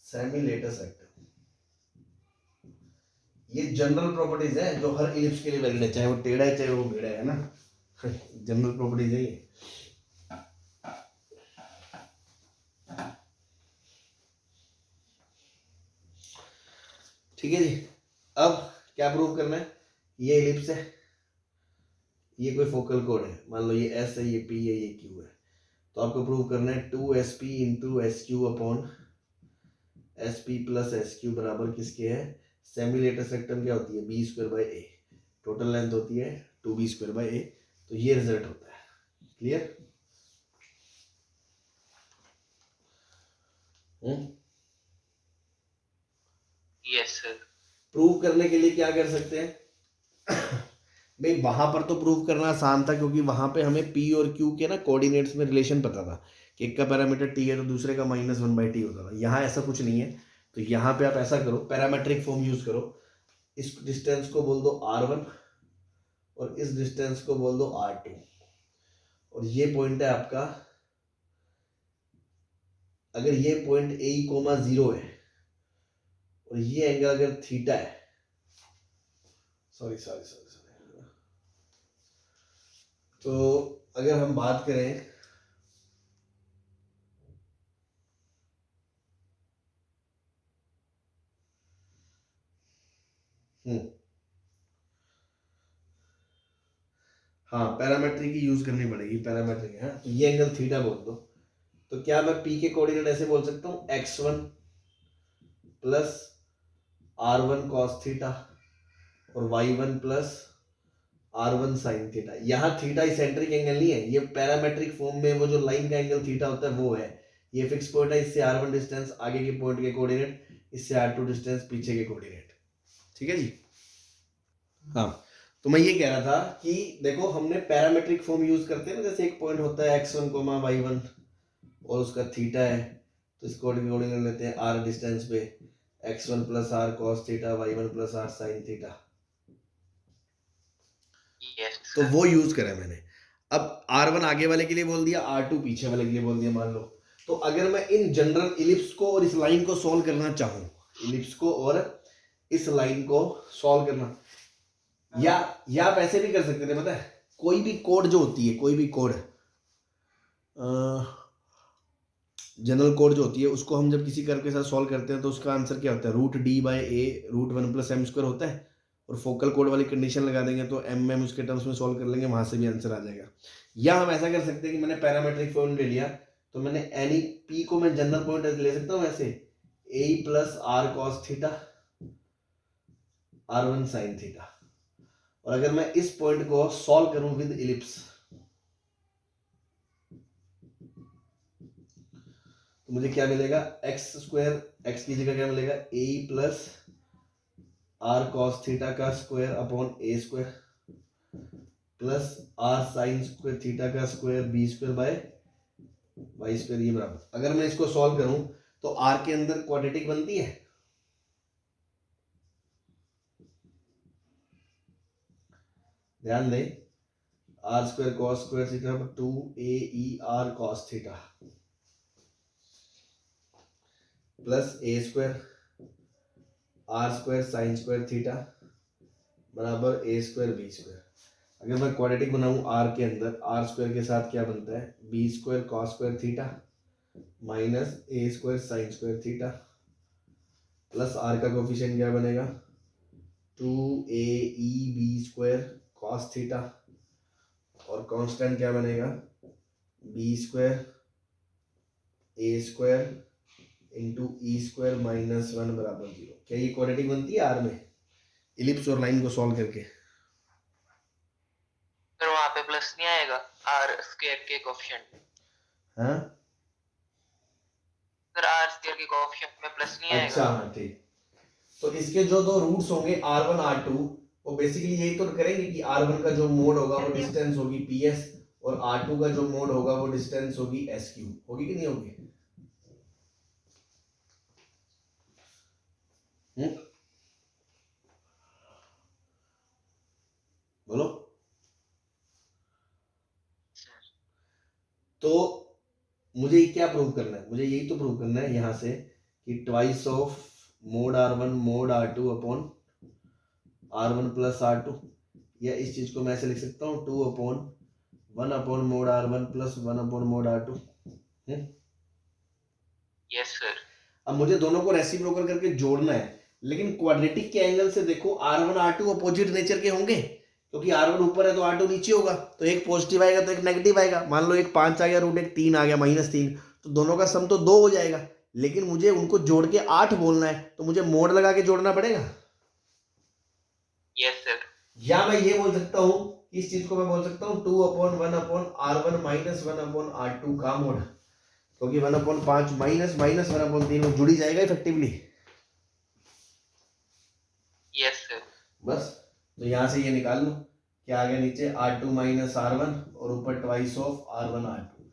Speaker 1: semi-latus rectum। ये जनरल प्रॉपर्टीज है जो हर इलिप्स के लिए वैलिड है, चाहे वो टेढ़ा है चाहे वो मेढ़ा है ना, जनरल प्रॉपर्टीज है ये। ठीक है जी, अब क्या प्रूव करना है, ये इलिप्स है, ये कोई फोकल कोड है, मान लो ये एस है, ये पी है, ये क्यू है, तो आपको प्रूव करना है 2sp into S Q upon S P plus S Q बराबर किसके है, सेमी लेटस रेक्टम क्या होती है, b square by a, total length होती है 2b स्क्वायर बाई ए, तो ये रिजल्ट होता है। क्लियर?
Speaker 3: Yes sir.
Speaker 1: प्रूव करने के लिए क्या कर सकते हैं भाई, वहां पर तो प्रूव करना आसान था क्योंकि वहां पे हमें पी और क्यू के ना कोऑर्डिनेट्स में रिलेशन पता था कि एक का पैरामीटर टी है तो दूसरे का -1/t होता था। यहाँ ऐसा कुछ नहीं है, तो यहाँ पे आप ऐसा करो, पैरामेट्रिक फॉर्म यूज करो, इस डिस्टेंस को बोल दो r1 और इस डिस्टेंस को बोल दो r2, और ये पॉइंट है आपका, अगर ये पॉइंट a, 0 है और ये एंगल अगर थीटा है, सॉरी, तो अगर हम बात करें हाँ, पैरामेट्रिक की यूज करनी पड़ेगी, पैरामेट्रिक है, तो ये एंगल थीटा बोल दो, तो क्या मैं पी के कोऑर्डिनेट ऐसे बोल सकता हूँ, x1 plus r1 cos theta और y1 plus r1 sine theta. यहाँ थीटा इसेंट्रिक एंगल नहीं है, ये पैरामेट्रिक फॉर्म में वो जो लाइन का एंगल थीटा होता है वो है, ये फिक्स पॉइंट है, इससे r1 डिस्टेंस आगे के पॉइंट के कोऑर्डिनेट, इससे r2 डिस्टेंस पीछे के कोऑर्डिनेट। ठीक है जी, हाँ, तो मैं ये कह रहा था कि देखो हमने पैरामेट्रिक फॉर्म यूज करते हैं ना, जैसे एक पॉइंट होता है x1, y1 और उसका थीटा है, तो इसको अकॉर्डिंग कर लेते हैं r डिस्टेंस पे x1 plus r cos theta y1 plus r sine theta.
Speaker 3: Yes
Speaker 1: तो वो यूज करा मैंने। अब r1 आगे वाले के लिए बोल दिया, r2 पीछे वाले के लिए बोल दिया मान लो। तो अगर मैं इन जनरल इलिप्स को और इस लाइन को सॉल्व करना चाहूं, इलिप्स को और इस लाइन को सॉल्व करना, या आप ऐसे भी कर सकते थे, पता है कोई भी कोड जो होती है, कोई भी कोड जनरल कोड जो होती है उसको हम जब किसी कर्व के साथ सॉल्व करते हैं तो उसका आंसर क्या होता है, root d by a root 1 plus m square होता है। और फोकल कोड वाली कंडीशन लगा देंगे तो एम उसके टर्म्स में सॉल्व कर लेंगे, वहां से भी आंसर आ जाएगा। या हम ऐसा कर सकते हैं कि मैंने पैरामेट्रिक फॉर्म ले लिया, तो मैंने एनी पी को मैं जनरल पॉइंट ले सकता हूँ ऐसे, a plus r cos theta r1 sine theta. और अगर मैं इस पॉइंट को सॉल्व करूं विद इलिप्स, तो मुझे क्या मिलेगा, एक्स स्क्वायर, एक्स की जगह क्या मिलेगा, a plus r cos theta का स्क्वायर अपॉन ए square plus r sine square theta का square B square by y square, ये बराबर। अगर मैं इसको सॉल्व करूं तो आर के अंदर क्वाड्रेटिक बनती है, ध्यान दें, r square cos square theta 2 AER cos theta plus ए square r square sine square theta बराबर ए स्क्वायर बी स्क्वायर। अगर मैं क्वाड्रेटिक बनाऊं आर के अंदर, आर स्क्वायर के साथ क्या बनता है, b square cos square theta minus ए square sine square theta plus r का कोफिशिएंट क्या बनेगा, 2AEB स्क्वायर कॉस थीटा, और कांस्टेंट क्या बनेगा, बी स्क्वायर ए square into e square minus 1 बराबर 0। क्या ये क्वाड्रेटिक बनती है आर में, इलिप्स और लाइन को सॉल्व करके?
Speaker 3: फिर वहां पे प्लस नहीं आएगा आर स्क्वायर के कोएफिशिएंट?
Speaker 1: हाँ
Speaker 3: सर आर स्क्वायर के कोएफिशिएंट में प्लस नहीं आएगा?
Speaker 1: अच्छा हाँ ठीक। तो इसके जो दो रूट्स होंगे r1 r2, वो बेसिकली यही तो करेंगे कि r1 का जो मोड होगा वो डिस्टेंस होगी ps, और r2 का जो मोड होगा वो डिस्टेंस होगी sq। होगी कि नहीं होगी? बोलो। तो मुझे क्या प्रूव करना है, मुझे यही तो प्रूव करना है यहाँ से कि twice of mode r1 mode r2 upon r1 plus r2, या इस चीज को मैं ऐसे लिख सकता हूँ 2 upon 1 upon mode r1 plus 1 upon mode r2।
Speaker 3: Yes sir.
Speaker 1: अब मुझे दोनों को रेसिप्रोकल करके जोड़ना है, लेकिन क्वाड्रेटिक के एंगल से देखो r1 r2 अपोजिट नेचर के होंगे, क्योंकि r1 ऊपर है तो r2 नीचे होगा, तो एक पॉजिटिव आएगा तो एक नेगेटिव आएगा। मान लो एक 5 आ गया रूट एक 3 आ गया -3, तो दोनों का सम तो 2 हो जाएगा, लेकिन मुझे उनको जोड़ के 8 बोलना है, तो मुझे मोड लगा के जोड़ना पड़ेगा।
Speaker 3: Yes sir.
Speaker 1: या मैं ये बोल सकता हूँ, इस चीज को मैं बोल सकता हूँ 2 upon 1 upon r1 minus 1 upon r2 का मोड, क्योंकि 1 अपॉन 5 माइनस 1 अपॉन 3 वो जुड़ ही जाएगा इफेक्टिवली।
Speaker 3: Yes sir.
Speaker 1: बस, तो यहां से ये निकाल लो, क्या आ गया नीचे r2 माइनस r1 और ऊपर ट्वाइस ऑफ r1 r2।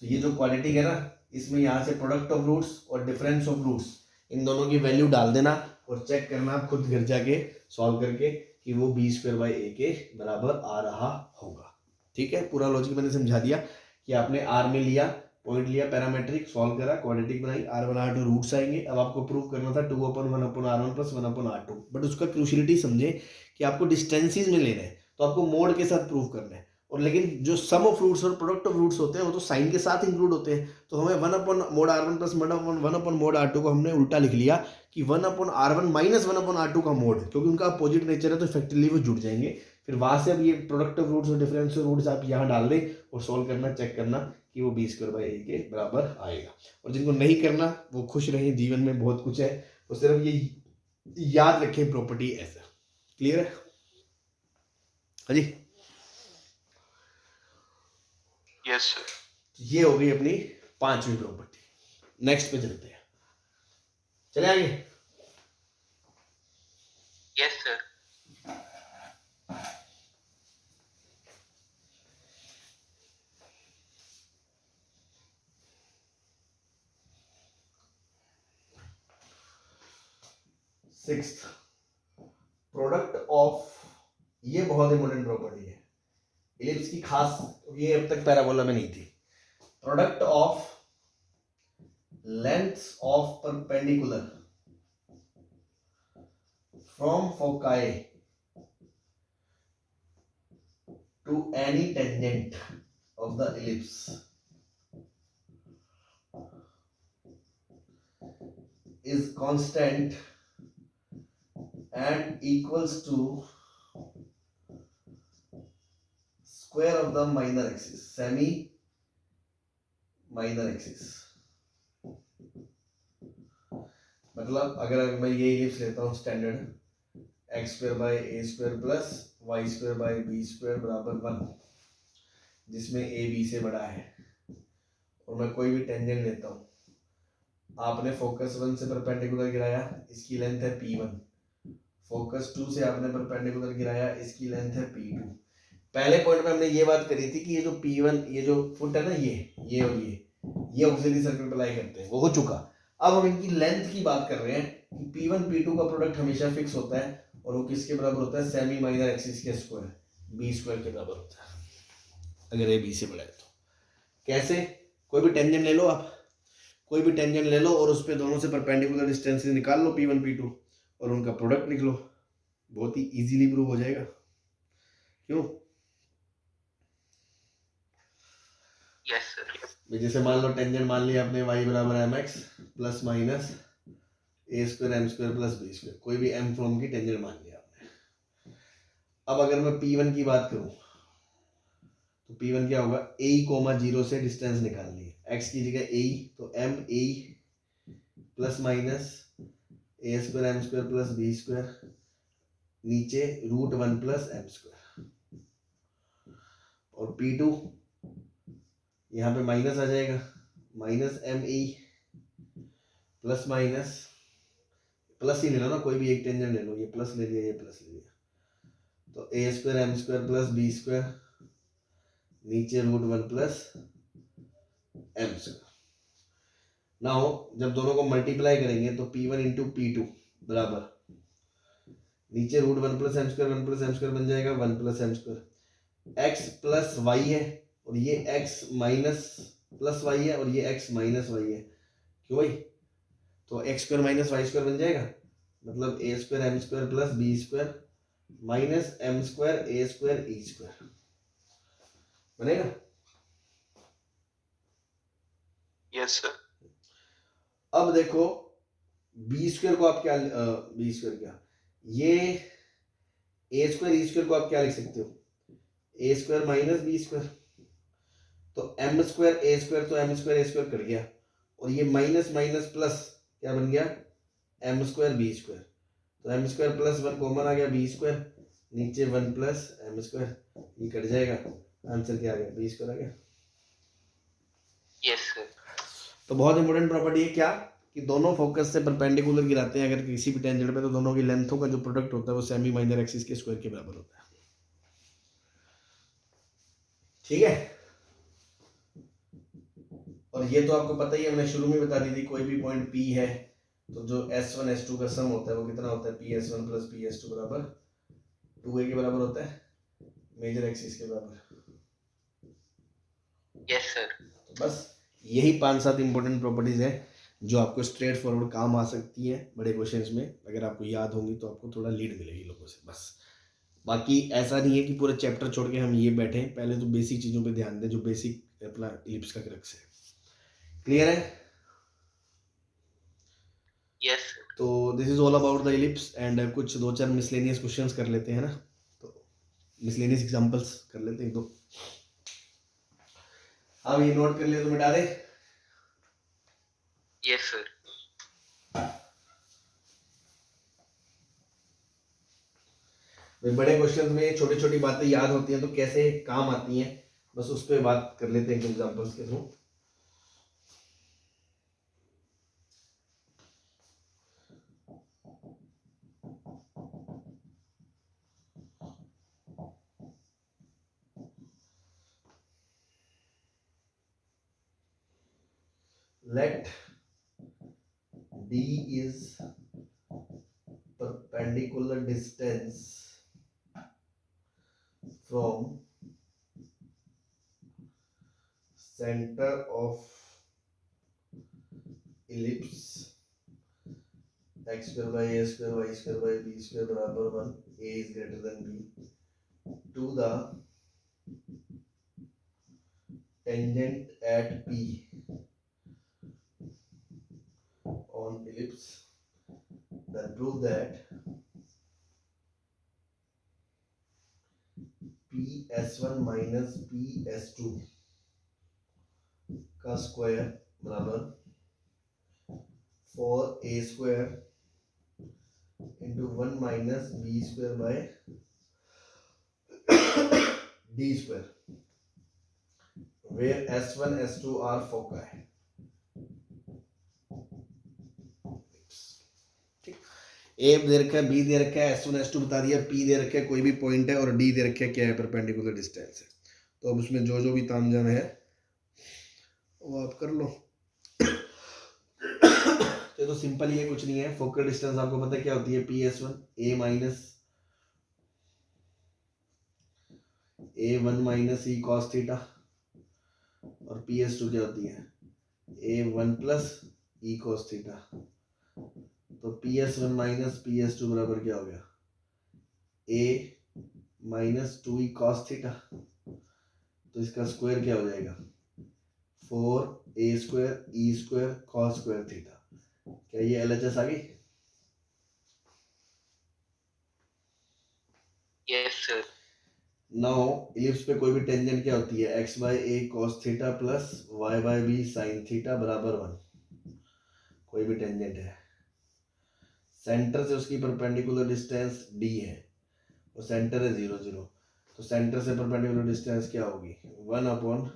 Speaker 1: तो ये जो क्वाड्रेटिक है ना, इसमें यहाँ से प्रोडक्ट ऑफ रूट्स और डिफरेंस ऑफ रूट्स, इन दोनों की वैल्यू डाल देना और चेक करना आप खुद घर जाके सॉल्व करके कि वो बी स्क्वायर बाई ए के बराबर आ रहा होगा। ठीक है, पूरा लॉजिक मैंने समझा दिया कि आपने आर में लिया, पॉइंट लिया, पैरामेट्रिक सॉल्व करा, क्वाड्रेटिक बनाई, r1 r2 रूट्स आएंगे। अब आपको प्रूव करना था 2 upon 1 upon r1 plus 1 upon r2, but उसका क्रूशियलिटी समझे कि आपको डिस्टेंसेस में लेना है, तो आपको मोड के साथ प्रूव करना है। और लेकिन जो सम ऑफ रूट्स और प्रोडक्ट ऑफ रूट्स होते हैं वो तो साइन के साथ इंक्लूड होते हैं, तो हमें 1 upon mode r1 plus 1 upon mode r2 को हमने उल्टा लिख लिया कि 1 upon r1 minus 1 upon r2 का मोड, क्योंकि उनका अपोजिट नेचर है तो इफेक्टिवली वो जुड़ जाएंगे। फिर वहां से अब ये प्रोडक्ट ऑफ रूट्स और डिफरेंस ऑफ रूट्स आप यहाँ डाल दें और सॉल्व करना, चेक करना कि वो बी स्क्वायर बाई ए के बराबर आएगा। और जिनको नहीं करना वो खुश रहें, जीवन में बहुत कुछ है, तो सिर्फ ये याद रखें प्रॉपर्टी ऐसा। क्लियर है? हाँ जी,
Speaker 3: यस सर।
Speaker 1: ये हो गई अपनी 5वीं प्रॉपर्टी। नेक्स्ट पे चलते हैं, चले आगे।
Speaker 3: Yes sir.
Speaker 1: Sixth, product of, ये बहुत इंपॉर्टेंट प्रॉपर्टी है इलिप्स की खास, ये अब तक पैराबोला में नहीं थी। Product of lengths of perpendicular from foci to any tangent of the ellipse is constant and equals to square of the minor axis, semi minor axis। मतलब अगर मैं ये इलिप्स लेता हूँ standard x square by a square plus y square by b square बराबर 1, जिसमें A B से बड़ा है, और मैं कोई भी टेंजेंट लेता हूँ, आपने फोकस 1 से परपेंडिकुलर गिराया, इसकी लेंथ है P1, फोकस 2 से आपने परपेंडिकुलर गिराया, इसकी लेंथ है P2। पहले पॉइंट में हमने ये बात करी थी कि ये जो P1, ये जो फुट है ना, ये और ये ऑक्सिलरी सर्कल अप्लाई करते हैं, वो हो चुका। अब हम इनकी लेंथ की बात कर रहे हैं कि P1 P2 का प्रोडक्ट हमेशा फिक्स होता है, और वो किसके बराबर होता है? सेमी माइनर एक्सिस के स्क्वायर, बी स्क्वायर के बराबर होता है, अगर ए बी से बड़ा है तो। कैसे? कोई भी टेंजेंट ले लो, आप कोई भी टेंजेंट ले लो और उस पे दोनों से परपेंडिकुलर डिस्टेंस निकाल लो P1 P2 और उनका प्रोडक्ट लिख लो, बहुत ही इजीली प्रूव हो जाएगा। क्यों?
Speaker 3: Yes sir.
Speaker 1: जैसे मान लो टेंजेंट मान लिया आपने y बराबर mx प्लस माइनस ए square m square plus b square, कोई भी m फॉर्म की टेंजेंट मान लिया आपने। अब अगर मैं P1 की बात करूं तो P1 क्या होगा? a, 0 से डिस्टेंस निकालनी है, x की जगह a, तो m a plus minus A square m square plus b square, नीचे √1 प्लस एम स्क्वायर, और P2 यहाँ पे माइनस आ जाएगा, minus m e plus minus, plus ही ले लो ना, कोई भी एक टेंजेंट ले लो, ये प्लस ले लिया, ये प्लस ले लिया, तो a square m square plus b square, नीचे √1 प्लस एम स्क्वायर। नाउ जब दोनों को मल्टीप्लाई करेंगे तो P1 इंटू P2 बराबर, नीचे √1 plus m square, 1 plus m square बन जाएगा 1 plus m square. X plus y है और ये एक्स माइनस प्लस वाई है और ये एक्स माइनस वाई है, क्यों भाई? तो x square minus y square बन जाएगा, मतलब a square m square plus b square minus m square A square E square बनेगा।
Speaker 3: Yes sir.
Speaker 1: अब देखो बी स्क्वायर को आप क्या, बी स्क्वायर क्या, ये ए स्क्वायर ई स्क्वायर को आप क्या लिख सकते हो? A square minus B square, तो एम स्क्वायर ए स्क्वायर, तो एम स्क्वायर ए स्क्वायर कट गया, और ये माइनस माइनस प्लस क्या बन गया? एम स्क्वायर बी स्क्वायर, तो एम स्क्वायर प्लस 1 कॉमन आ गया, बी स्क्वायर, नीचे 1 प्लस एम स्क्वायर, ये कट जाएगा, आंसर क्या आ गया? बी स्क्वायर आ गया।
Speaker 3: Yes sir.
Speaker 1: तो बहुत इंपॉर्टेंट प्रॉपर्टी है क्या, कि दोनों फोकस से परपेंडिकुलर गिराते हैं अगर किसी भी टेंजेंट पे, तो दोनों की लेंथों का जो प्रोडक्ट होता है वो सेमी माइनर एक्सिस के स्क्वायर के बराबर होता है। ठीक है, और ये तो आपको पता ही है, मैंने शुरू में बता दी थी, कोई भी पॉइंट P है तो जो S1 S2 का सम होता है वो कितना होता है? PS1 प्लस PS2 बराबर 2a के बराबर होता है, मेजर एक्सिस के बराबर।
Speaker 3: Yes sir.
Speaker 1: तो बस यही 5-7 इंपॉर्टेंट प्रॉपर्टीज है जो आपको स्ट्रेट फॉरवर्ड काम आ सकती है बड़े क्वेश्चंस में, अगर आपको याद होंगी तो आपको थोड़ा लीड मिलेगी लोगों से। बस बाकी ऐसा नहीं है कि पूरा चैप्टर छोड़ के हम ये बैठे, पहले तो बेसिक चीज़ों पे ध्यान दें जो बेसिक अपना इलिप्स का क्रक्स है। क्लियर है?
Speaker 3: Yes sir.
Speaker 1: तो this is all about the ellipse, and कुछ 2-4 मिसलेनियस क्वेश्चंस कर लेते हैं ना, तो मिसलेनियस एग्जांपल्स कर लेते हैं 2। अब ये नोट कर लिया तो मिटा दे।
Speaker 3: Yes sir.
Speaker 1: भाई बड़े क्वेश्चंस में छोटी छोटी बातें याद होती हैं तो कैसे काम आती हैं, बस उस पर बात कर लेते हैं एग्जांपल्स के through. let D is perpendicular distance from center of ellipse x square by a square y square by b square बराबर 1, a is greater than b, to the tangent at p on ellipse, then prove that ps1 minus ps2 का square बराबर 4a square into 1 minus b square by d square, where s1 s2 are foci. ए दे रखा है, B दे रखा है, S1 S2 बता दिया, P दे रखा है कोई भी पॉइंट है, और डी दे रखा है क्या है, परपेंडिकुलर डिस्टेंस है। तो अब उसमें जो जो भी तामझाम है वो आप कर लो। तो सिंपल ये कुछ नहीं है, फोकल डिस्टेंस आपको पता है क्या होती है, PS1 a minus a1 minus e cos theta, और PS2 क्या होती है a1 plus e cos theta. तो PS1 माइनस PS2 बराबर क्या हो गया, a minus 2e cos theta. तो इसका स्क्वायर क्या हो जाएगा, 4a square e square cos square theta. क्या ये LHS आ गई?
Speaker 3: Yes sir.
Speaker 1: नाउ इलिप्स पे कोई भी टेंजेंट क्या होती है, x by a cos theta plus y by b sin theta बराबर 1। कोई भी टेंजेंट है, सेंटर से उसकी परपेंडिकुलर डिस्टेंस d है, और सेंटर है 0 0, तो सेंटर से परपेंडिकुलर डिस्टेंस क्या होगी, 1 upon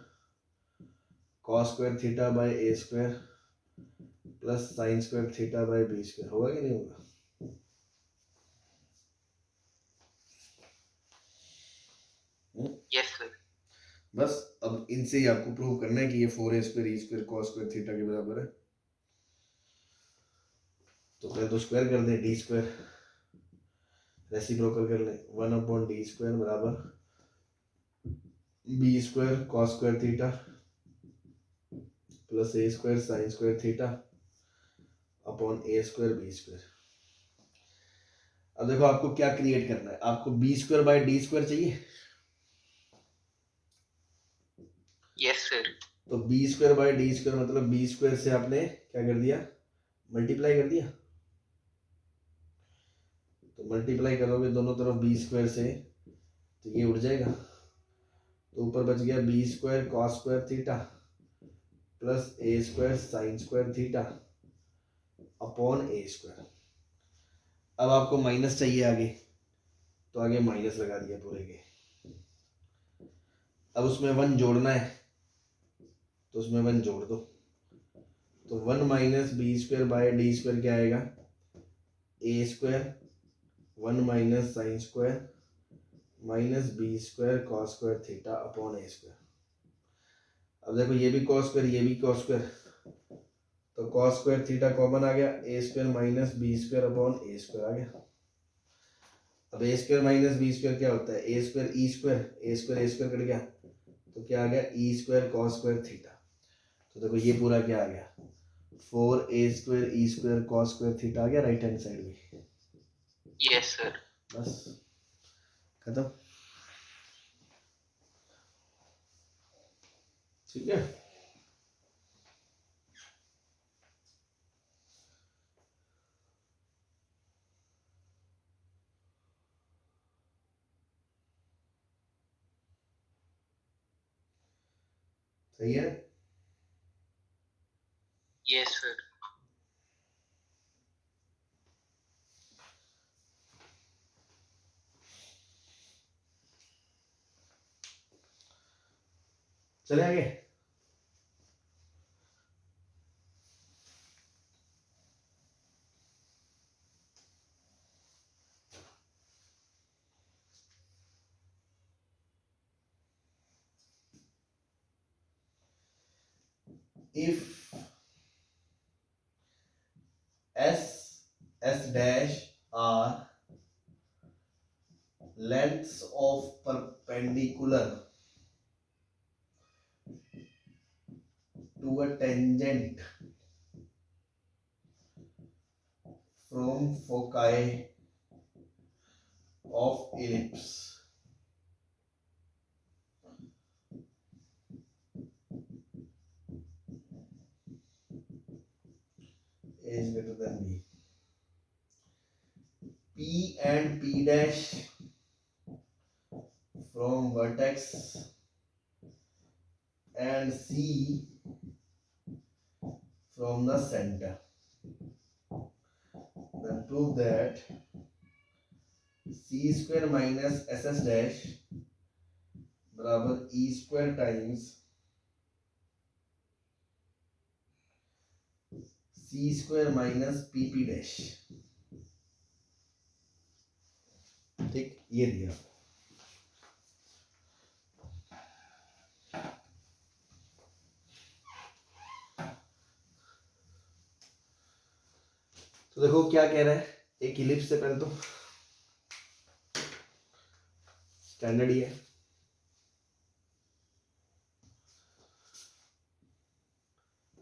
Speaker 1: cos square theta by a square plus sin square theta by b square. होगा कि नहीं होगा?
Speaker 3: Yes sir.
Speaker 1: बस अब इनसे ही आपको प्रूव करना है कि ये 4a square e square cos square theta के बराबर है। तो पहले तो स्क्वायर कर दें, d स्क्वायर रेसिप्रोकल कर लें, 1 अपॉन d स्क्वायर बराबर b square cos square theta plus a square sin square theta upon a square b square. अब देखो आपको क्या क्रिएट करना है, आपको b square by d square चाहिए।
Speaker 3: Yes sir.
Speaker 1: तो b square by d square मतलब b स्क्वायर से आपने क्या कर दिया, मल्टीप्लाई कर दिया। तो मल्टीप्लाई करोगे दोनों तरफ b स्क्वायर से, तो ये उड़ जाएगा, तो ऊपर बच गया b square cos square theta plus a square sin square theta upon a square. अब आपको माइनस चाहिए आगे, तो आगे माइनस लगा दिया पूरे के। अब उसमें 1 जोड़ना है, तो उसमें 1 जोड़ दो, तो 1 minus B square by D square क्या आएगा, ए square 1 minus sine square minus B square cos square theta upon ए स्क्वायर। अब देखो ये भी कॉस स्क्वायर, ये भी कॉस स्क्वायर, तो कॉस स्क्वायर थीटा कॉमन आ गया, A square minus B square upon A square आ गया। अब ए स्क्वायर माइनस बी स्क्वायर क्या होता है, A square E square, A square cut गया, तो क्या आ गया ई स्क्वायर कॉस स्क्वायर थीटा। तो देखो ये पूरा क्या आ गया, 4a स्क्वायर ई स्क्वायर कॉस स्क्वायर थीटा आ गया राइट हैंड साइड में।
Speaker 3: Yes sir.
Speaker 1: बस खत्म, ठीक है। सही है।
Speaker 3: Yes sir.
Speaker 1: चले आगे। If S, S dash are to a tangent from foci of ellipse A is greater than B. P and P dash from vertex and C from the center. Then prove that C square minus SS dash बराबर E square times C square minus PP dash. ठीक, ये दिया। तो देखो क्या कह रहा है, एक इलिप्स से पहले तो स्टैंडर्ड ही है,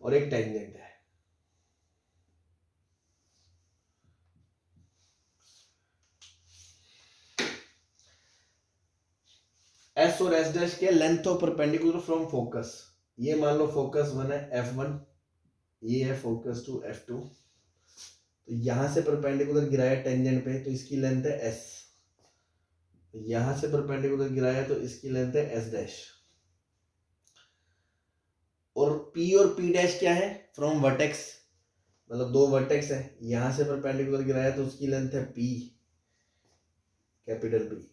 Speaker 1: और एक टेंजेंट है। एस और एस डैश के length of perpendicular from focus. ये मान लो फोकस 1 है F1, ये है फोकस टू F2। तो यहां से परपेंडिकुलर गिराया टेंजेंट पे, तो इसकी लेंथ है S। यहां से परपेंडिकुलर गिराया तो इसकी लेंथ है S डैश। और P और P डैश क्या है, फ्रॉम वर्टेक्स, मतलब दो वर्टेक्स है, यहां से परपेंडिकुलर गिराया तो उसकी लेंथ है P, कैपिटल P।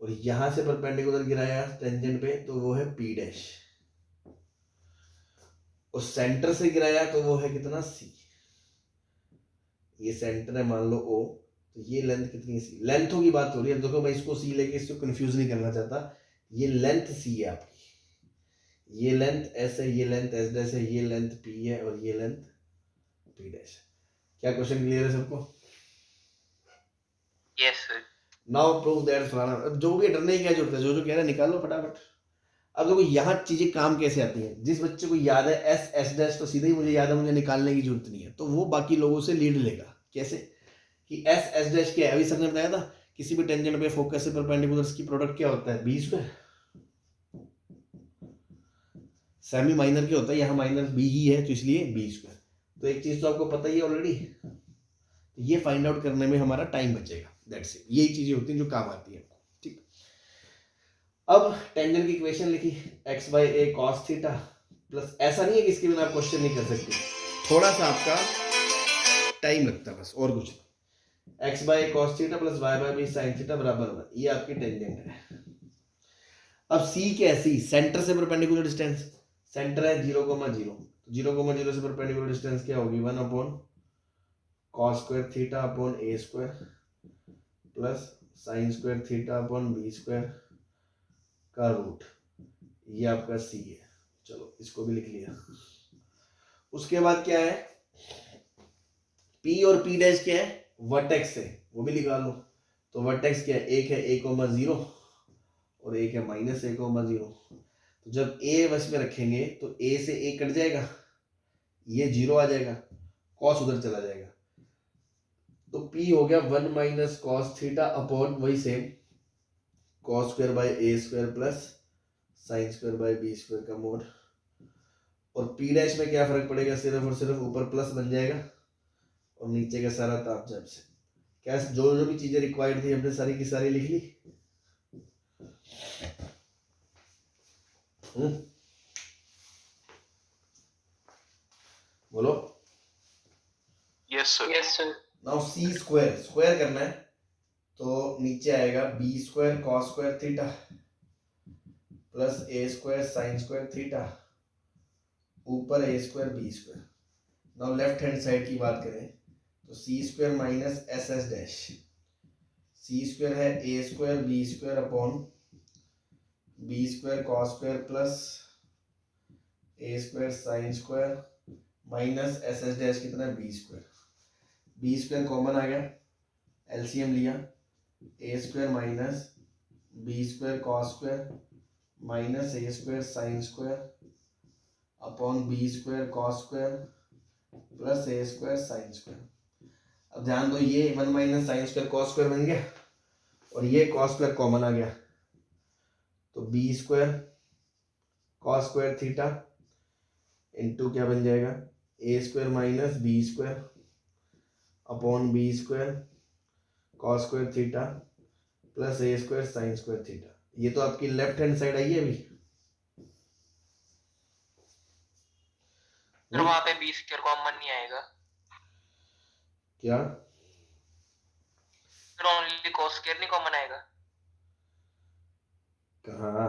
Speaker 1: और यहां से परपेंडिकुलर गिराया टेंजेंट पे तो वो है P डैश। और सेंटर से गिराया तो वो है कितना, C। ये सेंटर है मान लो O, तो ये लेंथ कितनी, C। लेंथों की बात हो रही है, देखो मैं इसको C लेके इसको कंफ्यूज नहीं करना चाहता। ये लेंथ C है आपकी, ये लेंथ S है, ये लेंथ S डैश है, ये लेंथ P है, और ये लेंथ P डैश है। क्या क्वेश्चन क्लियर है सबको?
Speaker 3: Yes sir.
Speaker 1: Now prove that फलाना, जो भी डरने की क्या जरूरत है, जो कह रहा है निकालो फटाफट। अब देखो यहाँ चीजें काम कैसे आती हैं, जिस बच्चे को याद है एस एस डैश तो सीधे ही मुझे याद है, मुझे निकालने की जरूरत नहीं है, तो वो बाकी लोगों से लीड लेगा। कैसे कि एस एस डैश क्या है, अभी सर ने बताया था, किसी भी टेंजेंट पे फोकस से परपेंडिकुलर की प्रोडक्ट क्या होता है, बी स्क्वायर। सेमी माइनर क्या होता है, यहाँ माइनर बी ही है तो इसलिए बी स्क्वायर। तो एक चीज तो आपको पता ही है ऑलरेडी, ये फाइंड आउट करने में हमारा टाइम बचेगा। दैट्स इट, यही चीजें होती हैं जो काम आती है। ठीक, अब टेंजेंट की इक्वेशन लिखी, x by a cos theta plus, ऐसा नहीं है कि इसके बिना आप क्वेश्चन नहीं कर सकते, थोड़ा सा आपका टाइम लगता है बस, और कुछ नहीं। x by a cos theta plus y by b sine theta बराबर 1, ये आपकी टेंजेंट है। अब c क्या है, c सेंटर से परपेंडिकुलर डिस्टेंस, सेंटर है 0, 0, 0, 0 से परपेंडिकुलर डिस्टेंस क्या होगी, 1 upon cos square theta upon ए square plus sine square theta upon B square का रूट, ये आपका सी है। चलो इसको भी लिख लिया। उसके बाद क्या है, पी और पी डैश क्या है, वर्टेक्स है, वो भी निकाल लो। तो वर्टेक्स क्या है, एक है a,0 और एक है -a,0। तो जब a वश में रखेंगे तो a से a कट जाएगा, ये 0 आ जाएगा, कॉस उधर चला जाएगा, तो p हो गया 1 माइनस कॉस थीटा अपॉन वही same cos square by a square plus sine square by b square का मोड। और पी डैश में क्या फर्क पड़ेगा, सिर्फ और सिर्फ ऊपर प्लस बन जाएगा और नीचे का सारा ताप जब से क्या, जो जो भी चीजें रिक्वायर्ड थी हमने सारी की सारी लिख ली। बोलो।
Speaker 3: Yes sir. Yes sir.
Speaker 1: Now C square, square करना है तो नीचे आएगा B square cos square theta plus ए स्क्वायर साइन स्क्वायर थीटा, ऊपर A square B square. Now left hand side की बात करें तो C square minus S S dash, C square है A square B square upon B square cos square plus A square sine square minus S S dash कितना है, b square. B square common आ गया, LCM लिया, A square minus B square cos square minus A square sine square upon B square cos square plus A square sine square. अब ध्यान दो, ये 1 minus sine square cos square बन गया और ये कॉस स्क्वायर कॉमन आ गया, तो B square cos square theta into क्या बन जाएगा, ए square minus B square upon B square cos square theta plus ए स्क्वायर साइन स्क्वायर थीटा। ये तो आपकी लेफ्ट हैंड साइड आई है अभी।
Speaker 3: फिर वहां पे बी स्क्वायर कॉमन नहीं आएगा
Speaker 1: क्या?
Speaker 3: फिर ओनली cos स्क्वायर नहीं कॉमन आएगा?
Speaker 1: कहाँ?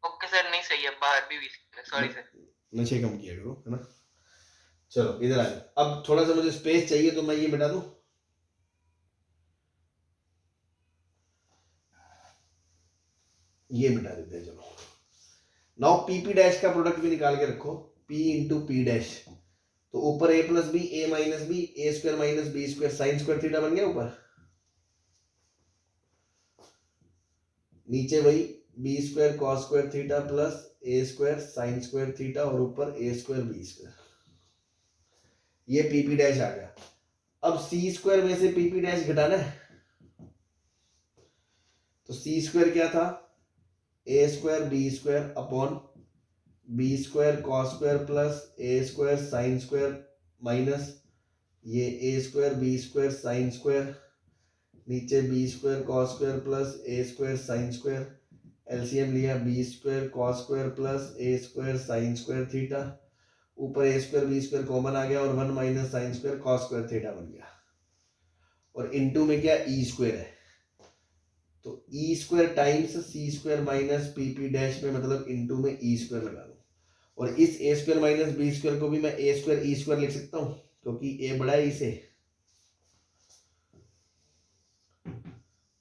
Speaker 3: ओके सर, नहीं सही है, बाहर भी बी स्क्वायर, सॉरी सर।
Speaker 1: नशे कम किया करो, है ना। चलो इधर आ जाओ। अब थोड़ा सा मुझे स्पेस चाहिए तो मैं ये मिटा दूं, ये मिटा देते हैं। चलो नाउ पी पी डैश का प्रोडक्ट भी निकाल के रखो, p इंटू पी डैश, तो ऊपर a plus B A minus B A square minus B square sine square theta बन गया ऊपर, नीचे वही B square cos square theta plus ए स्क्वायर साइन स्क्वायर थीटा और ऊपर ए स्क्वायर बी स्क्वायर। ये पी पी डैश आ गया। अब सी स्क्वायर में से पी पी डैश घटाना है, तो सी स्क्वायर क्या था, ए square B square upon B square cos square plus ए स्क्वायर साइन स्क्वायर माइनस ये A square B square sine square, नीचे B square cos square plus ए स्क्वायर साइन स्क्वायर, एलसीएम लिया B square cos square plus ए square sine square theta, ऊपर A square B square common आ गया और 1 minus sine square cos square theta बन गया, और into में क्या ई स्क्वायर है, तो E square times C square minus P P dash में मतलब इनटू में ई स्क्वायर लगा दूं, और इस ए स्क्वायर माइनस बी स्क्वायर को भी मैं ए स्क्वायर ई स्क्वायर लिख सकता हूं क्योंकि ए बड़ा है इसे।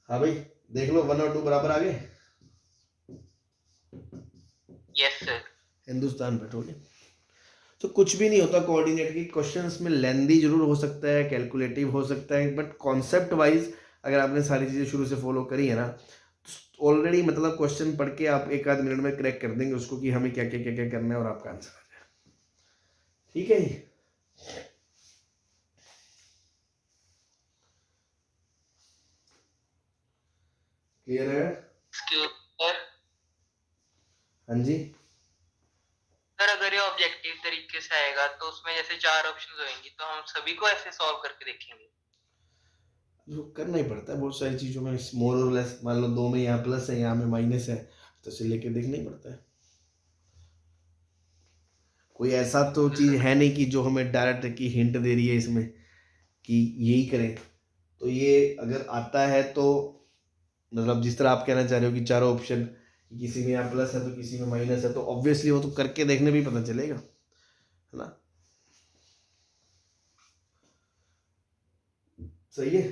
Speaker 1: हाँ भाई देख लो 1 और 2 बराबर आ गए।
Speaker 3: Yes sir.
Speaker 1: हिंदुस्तान पेट्रोलियम। तो कुछ भी नहीं होता कोऑर्डिनेट के क्वेश्चंस में, लेंदी जरूर हो सकता है, कैलकुलेटिव हो सकता है, बट कॉन्सेप्ट वाइज अगर आपने सारी चीज़ें शुरू से फॉलो करी है ना, तो ऑलरेडी मतलब क्वेश्चन पढ़ के आप 1 आध मिनट में क्रैक कर देंगे उसको कि हमें क्या क्या क्या क्या करना है और आपका आंसर आ जाए। ठीक है जी, क्लियर है? हाँ जी
Speaker 3: सर, अगर ये ऑब्जेक्टिव तरीके से आएगा तो उसमें जैसे 4 ऑप्शंस होंगी तो हम सभी को ऐसे सॉल्व करके देखेंगे।
Speaker 1: जो करना ही पड़ता है बहुत सारी चीज़ों में, मोर और लेस, मान लो 2 में यहाँ प्लस है यहाँ में माइनस है तो इसे लेके देखना ही पड़ता है। कोई ऐसा तो चीज़ है नहीं कि जो हमें डायरेक्ट की हिंट दे रही है इसमें कि यही करें, तो ये अगर आता है तो मतलब जिस तरह आप कहना चाह रहे हो कि चारों ऑप्शन, किसी में यहाँ प्लस है तो किसी में माइनस है, तो ऑब्वियसली वो तो करके देखने भी पता चलेगा, है ना। सही है।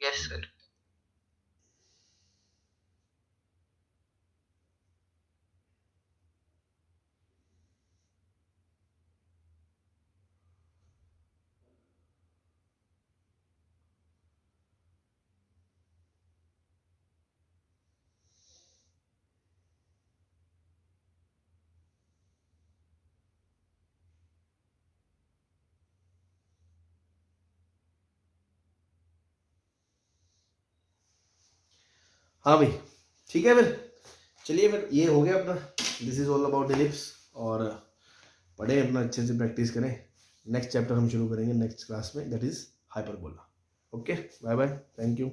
Speaker 3: Yes sir.
Speaker 1: हाँ भाई ठीक है, फिर चलिए, फिर ये हो गया अपना, this is all about ellipse, और पढ़े अपना अच्छे से प्रैक्टिस करें। नेक्स्ट चैप्टर हम शुरू करेंगे नेक्स्ट क्लास में, that is hyperbola. Okay, bye bye, thank you.